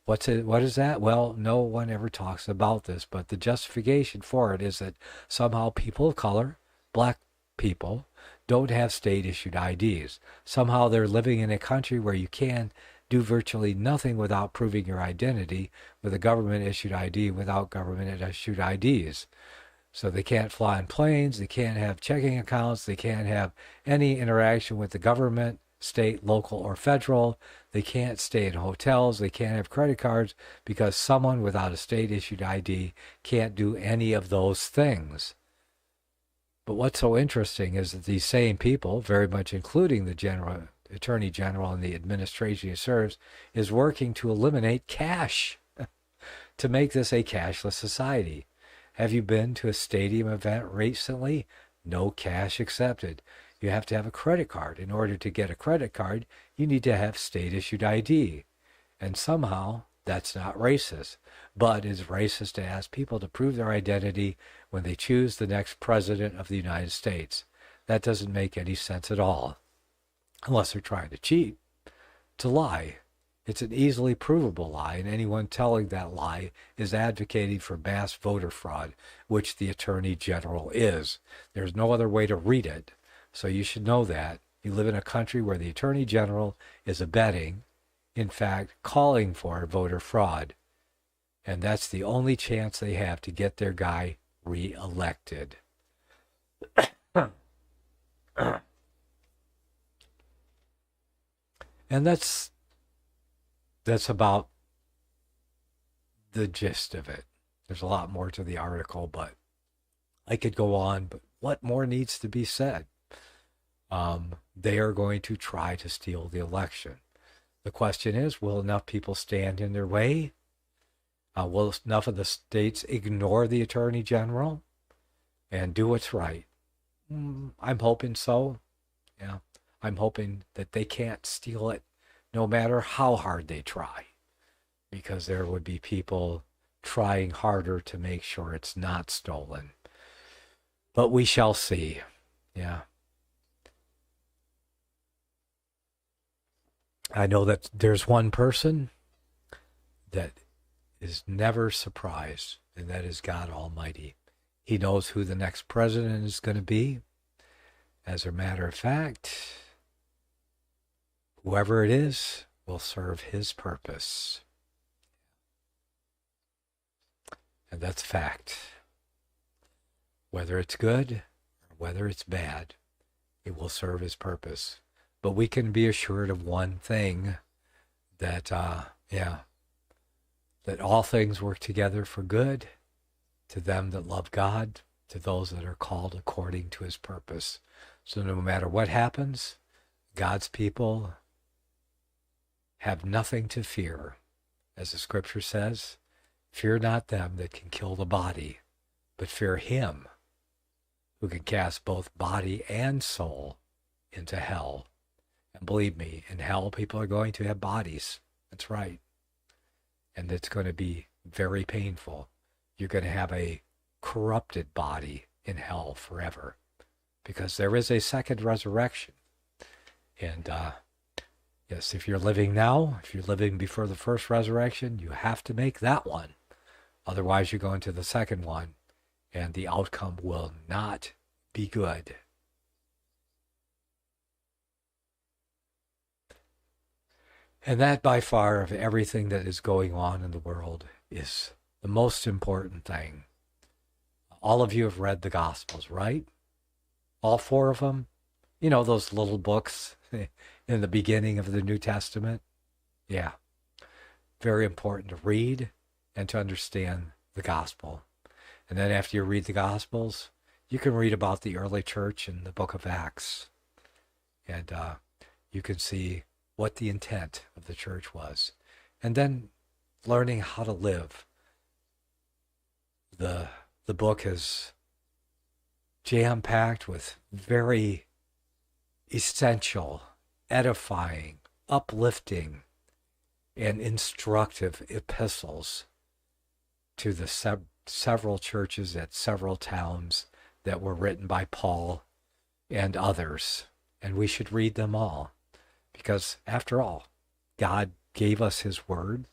What is that? Well, no one ever talks about this, but the justification for it is that somehow people of color, black people, don't have state-issued IDs. Somehow they're living in a country where you can do virtually nothing without proving your identity with a government-issued ID without government-issued IDs. So they can't fly on planes, they can't have checking accounts, they can't have any interaction with the government, state, local, or federal. They can't stay in hotels, they can't have credit cards because someone without a state-issued ID can't do any of those things. But what's so interesting is that these same people, very much including the Attorney General and the administration he serves, is working to eliminate cash, to make this a cashless society. Have you been to a stadium event recently? No cash accepted. You have to have a credit card. In order to get a credit card, you need to have state-issued ID. And somehow, that's not racist. But it's racist to ask people to prove their identity when they choose the next president of the United States. That doesn't make any sense at all. Unless they're trying to cheat, to lie. It's an easily provable lie, and anyone telling that lie is advocating for mass voter fraud, which the Attorney General is. There's no other way to read it. So you should know that. You live in a country where the Attorney General is abetting, in fact, calling for voter fraud. And that's the only chance they have to get their guy re-elected. And that's about the gist of it. There's a lot more to the article, but I could go on, but what more needs to be said? They are going to try to steal the election. The question is, will enough people stand in their way? Will enough of the states ignore the Attorney General and do what's right? I'm hoping so. Yeah, I'm hoping that they can't steal it no matter how hard they try, because there would be people trying harder to make sure it's not stolen. But we shall see. Yeah. I know that there's one person that is never surprised, and that is God Almighty. He knows who the next president is going to be. As a matter of fact, whoever it is will serve his purpose. And that's fact. Whether it's good or whether it's bad, it will serve his purpose. But we can be assured of one thing, that, that all things work together for good to them that love God, to those that are called according to his purpose. So no matter what happens, God's people have nothing to fear. As the scripture says, fear not them that can kill the body, but fear him who can cast both body and soul into hell. And believe me, in hell, people are going to have bodies. That's right. And it's going to be very painful. You're going to have a corrupted body in hell forever, because there is a second resurrection. And yes, if you're living now, if you're living before the first resurrection, you have to make that one. Otherwise, you're going to the second one, and the outcome will not be good. And that, by far, of everything that is going on in the world, is the most important thing. All of you have read the Gospels, right? All four of them? You know, those little books in the beginning of the New Testament? Yeah, very important to read and to understand the gospel. And then after you read the Gospels, you can read about the early church in the book of Acts. And you can see what the intent of the church was. And then learning how to live. The book is jam-packed with very essential, edifying, uplifting, and instructive epistles to the several churches at several towns that were written by Paul and others. And we should read them all because, after all, God gave us his word.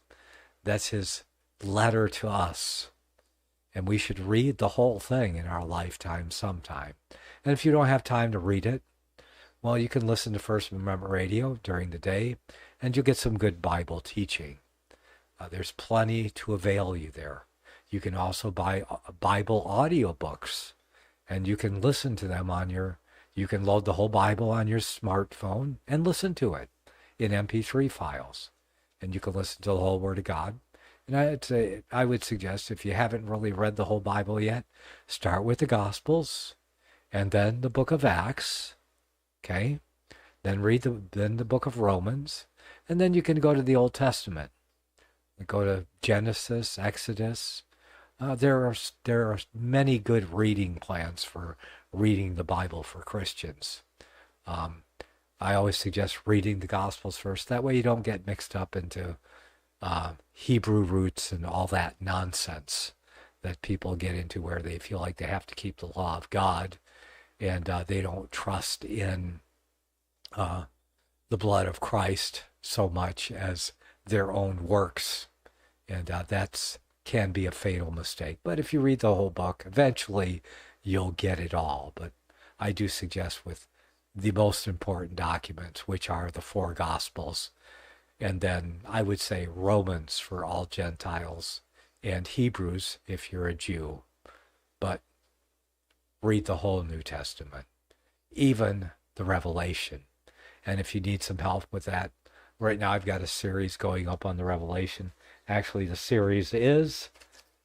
That's his letter to us. And we should read the whole thing in our lifetime sometime. And if you don't have time to read it, well, you can listen to First Amendment Radio during the day, and you'll get some good Bible teaching. There's plenty to avail you there. You can also buy Bible audiobooks, and you can listen to them you can load the whole Bible on your smartphone and listen to it in MP3 files. And you can listen to the whole Word of God. And I would suggest, if you haven't really read the whole Bible yet, start with the Gospels, and then the book of Acts, okay? Then read the book of Romans, and then you can go to the Old Testament. Go to Genesis, Exodus. There are many good reading plans for reading the Bible for Christians. I always suggest reading the Gospels first. That way you don't get mixed up into Hebrew roots and all that nonsense that people get into, where they feel like they have to keep the law of God, and they don't trust in the blood of Christ so much as their own works. And that can be a fatal mistake. But if you read the whole book, eventually you'll get it all. But I do suggest with the most important documents, which are the 4 Gospels, and then I would say Romans for all Gentiles, and Hebrews if you're a Jew. But read the whole New Testament, even the Revelation. And if you need some help with that, right now I've got a series going up on the Revelation. Actually, the series is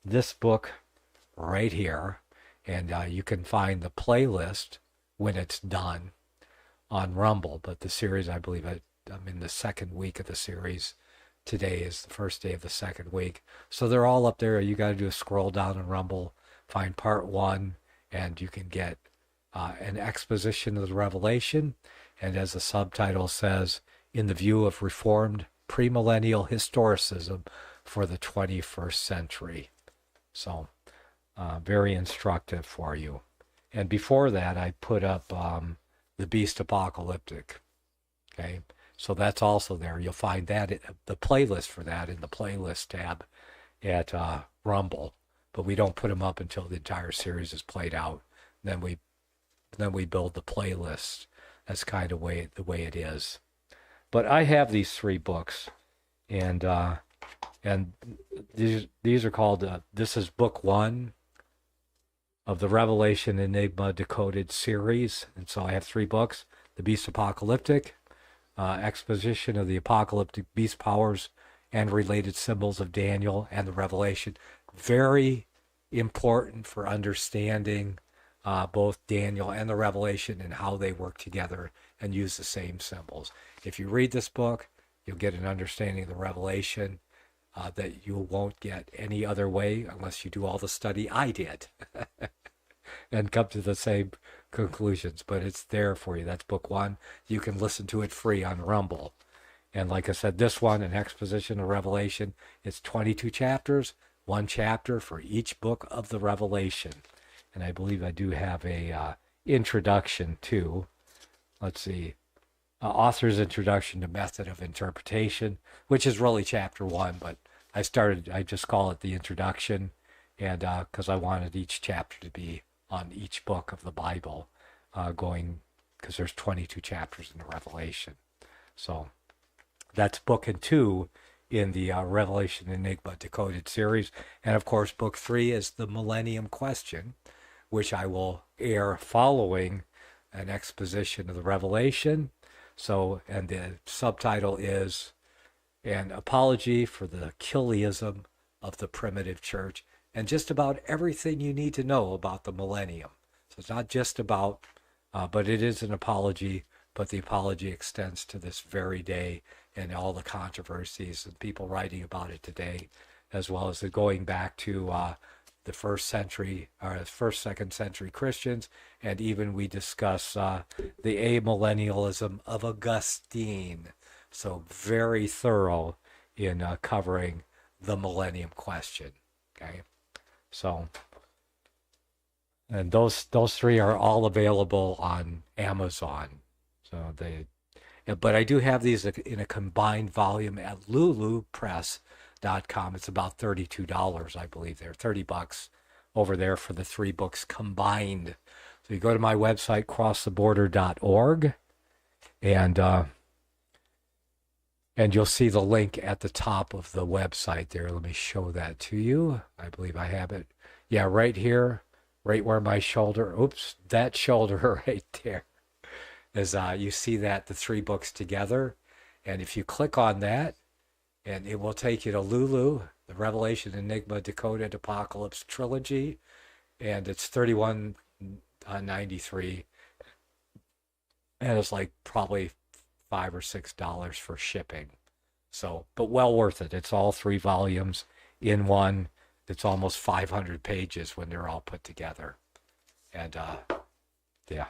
this book right here. And you can find the playlist when it's done on Rumble. But the series, I believe I'm in the second week of the series. Today is the first day of the second week. So they're all up there. You got to do a scroll down on Rumble, find part 1, and you can get an exposition of the Revelation. And as the subtitle says, in the view of Reformed premillennial historicism for the 21st century. So very instructive for you. And before that, I put up the Beast Apocalyptic. Okay, so that's also there. You'll find that the playlist for that in the playlist tab at Rumble. But we don't put them up until the entire series is played out. Then we build the playlist. That's kind of the way it is. But I have these 3 books, and these are called. This is book 1 of the Revelation Enigma Decoded series, and so I have 3 books: The Beast Apocalyptic, Exposition of the Apocalyptic Beast Powers and Related Symbols of Daniel and the Revelation. Very important for understanding both Daniel and the Revelation and how they work together and use the same symbols. If you read this book, you'll get an understanding of the Revelation that you won't get any other way unless you do all the study I did and come to the same conclusions. But it's there for you. That's book 1. You can listen to it free on Rumble. And like I said, this one, an exposition of Revelation, it's 22 chapters, 1 chapter for each book of the Revelation. And I believe I do have a introduction too. Let's see. Author's Introduction to Method of Interpretation, which is really chapter 1, but I just call it the introduction, and because I wanted each chapter to be on each book of the Bible, because there's 22 chapters in the Revelation. So that's book 2 in the Revelation Enigma Decoded series. And of course, book 3 is the Millennium Question, which I will air following an exposition of the Revelation. So, and the subtitle is an apology for the Killism of the primitive church, and just about everything you need to know about the millennium. So it's not just about, but it is an apology, but the apology extends to this very day and all the controversies and people writing about it today, as well as the going back to the first century, or first, second century Christians, and even we discuss the amillennialism of Augustine. So very thorough in covering the millennium question. Okay, so, and those three are all available on Amazon. So but I do have these in a combined volume at lulupress.com. It's about $32, I believe. They're $30 over there for the 3 books combined. So you go to my website, crosstheborder.org, and you'll see the link at the top of the website there. Let me show that to you. I believe I have it. Yeah, right here, right where my shoulder, that shoulder right there. As you see that, the 3 books together. And if you click on that, and it will take you to Lulu, the Revelation, Enigma, Decoded, Apocalypse trilogy. And it's $31.93. And it's like probably $5 or $6 for shipping. So, but well worth it. It's all 3 volumes in one. It's almost 500 pages when they're all put together. And yeah.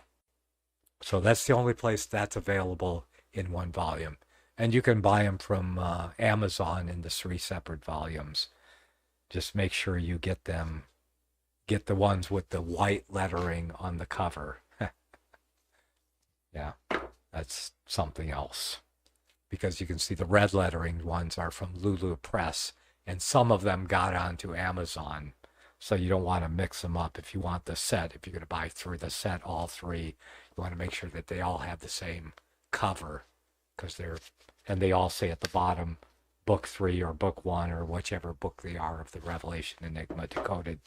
So that's the only place that's available in 1 volume. And you can buy them from Amazon in the 3 separate volumes. Just make sure you get them. Get the ones with the white lettering on the cover. Yeah, that's something else. Because you can see the red lettering ones are from Lulu Press. And some of them got onto Amazon. So you don't want to mix them up if you want the set. If you're going to buy through the set, all 3, you want to make sure that they all have the same cover, because they all say at the bottom, book 3 or book 1 or whichever book they are of the Revelation, Enigma, Decoded.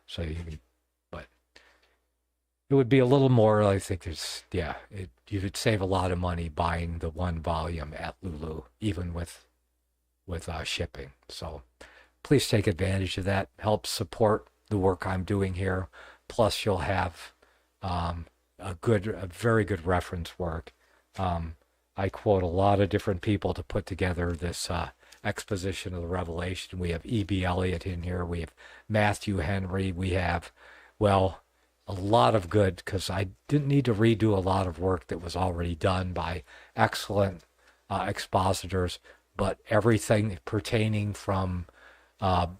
So but it would be a little more, I think you would save a lot of money buying the 1 volume at Lulu, even with shipping. So please take advantage of that. Help support the work I'm doing here. Plus, you'll have a very good reference work. I quote a lot of different people to put together this exposition of the Revelation. We have E.B. Elliott in here. We have Matthew Henry. We have, a lot of good, because I didn't need to redo a lot of work that was already done by excellent expositors, but everything pertaining from the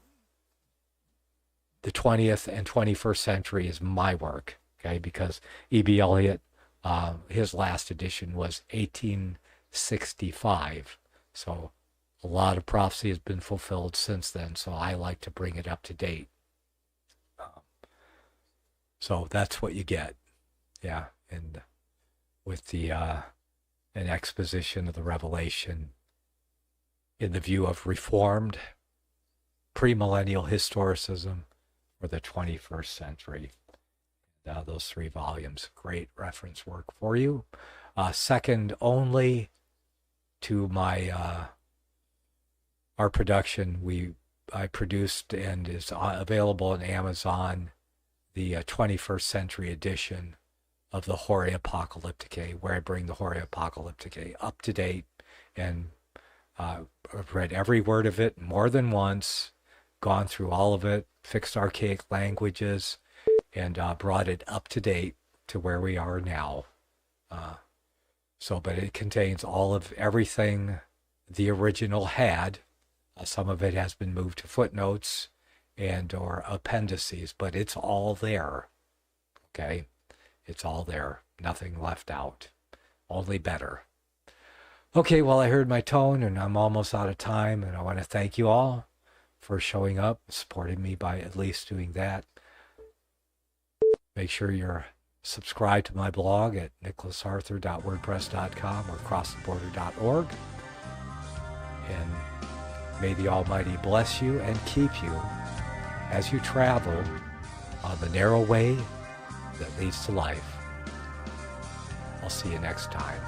20th and 21st century is my work, okay? Because E.B. Elliott, his last edition was 1865. So a lot of prophecy has been fulfilled since then, so I like to bring it up to date. So that's what you get, yeah, and with an exposition of the Revelation in the view of Reformed, premillennial historicism, or the 21st century. Those 3 volumes, great reference work for you. Second only to our production, I produced and is available on Amazon, the 21st century edition of the Horae Apocalypticae, where I bring the Horae Apocalypticae up to date, and I've read every word of it more than once, gone through all of it, fixed archaic languages, and brought it up to date to where we are now. But it contains all of everything the original had. Some of it has been moved to footnotes and or appendices, but it's all there. Okay? It's all there. Nothing left out. Only better. Okay, well, I heard my tone, and I'm almost out of time, and I want to thank you all for showing up, supporting me by at least doing that. Make sure you're subscribed to my blog at nicholasarthur.wordpress.com or crosstheborder.org. And may the Almighty bless you and keep you as you travel on the narrow way that leads to life. I'll see you next time.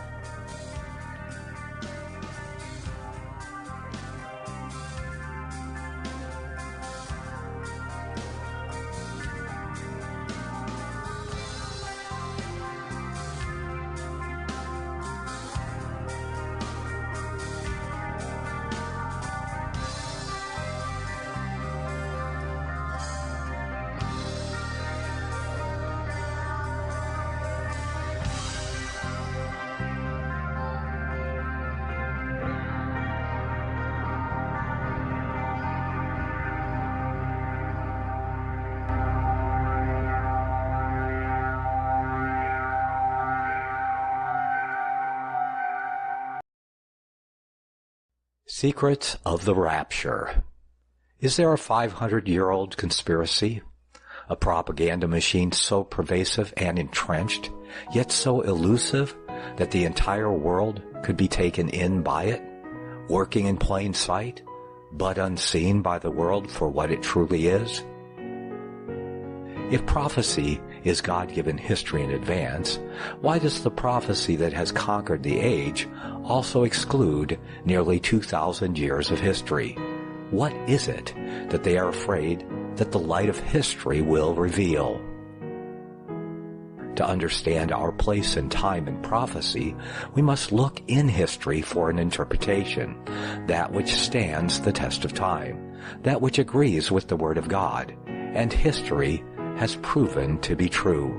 Secrets of the Rapture. Is there a 500-year-old conspiracy? A propaganda machine so pervasive and entrenched, yet so elusive that the entire world could be taken in by it, working in plain sight, but unseen by the world for what it truly is? If prophecy is God-given history in advance, why does the prophecy that has conquered the age also exclude nearly 2,000 years of history? What is it that they are afraid that the light of history will reveal? To understand our place in time and prophecy, we must look in history for an interpretation, that which stands the test of time, that which agrees with the Word of God, and history has proven to be true.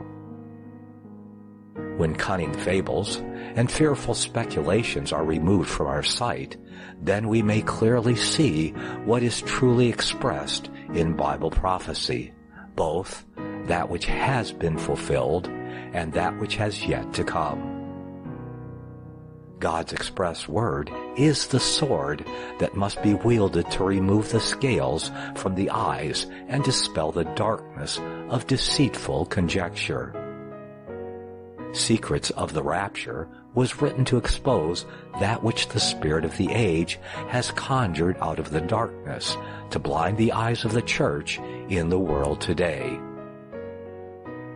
When cunning fables and fearful speculations are removed from our sight, then we may clearly see what is truly expressed in Bible prophecy, both that which has been fulfilled and that which has yet to come. God's express word is the sword that must be wielded to remove the scales from the eyes and dispel the darkness of deceitful conjecture. Secrets of the Rapture was written to expose that which the spirit of the age has conjured out of the darkness to blind the eyes of the church in the world today.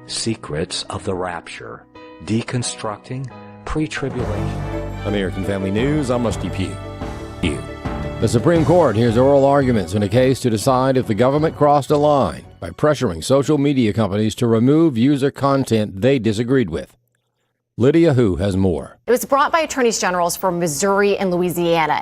Secrets of the Rapture, deconstructing pre-tribulation. American Family News, I'm Rusty Pugh. The Supreme Court hears oral arguments in a case to decide if the government crossed a line by pressuring social media companies to remove user content they disagreed with. Lydia Hu has more. It was brought by attorneys generals for Missouri and Louisiana.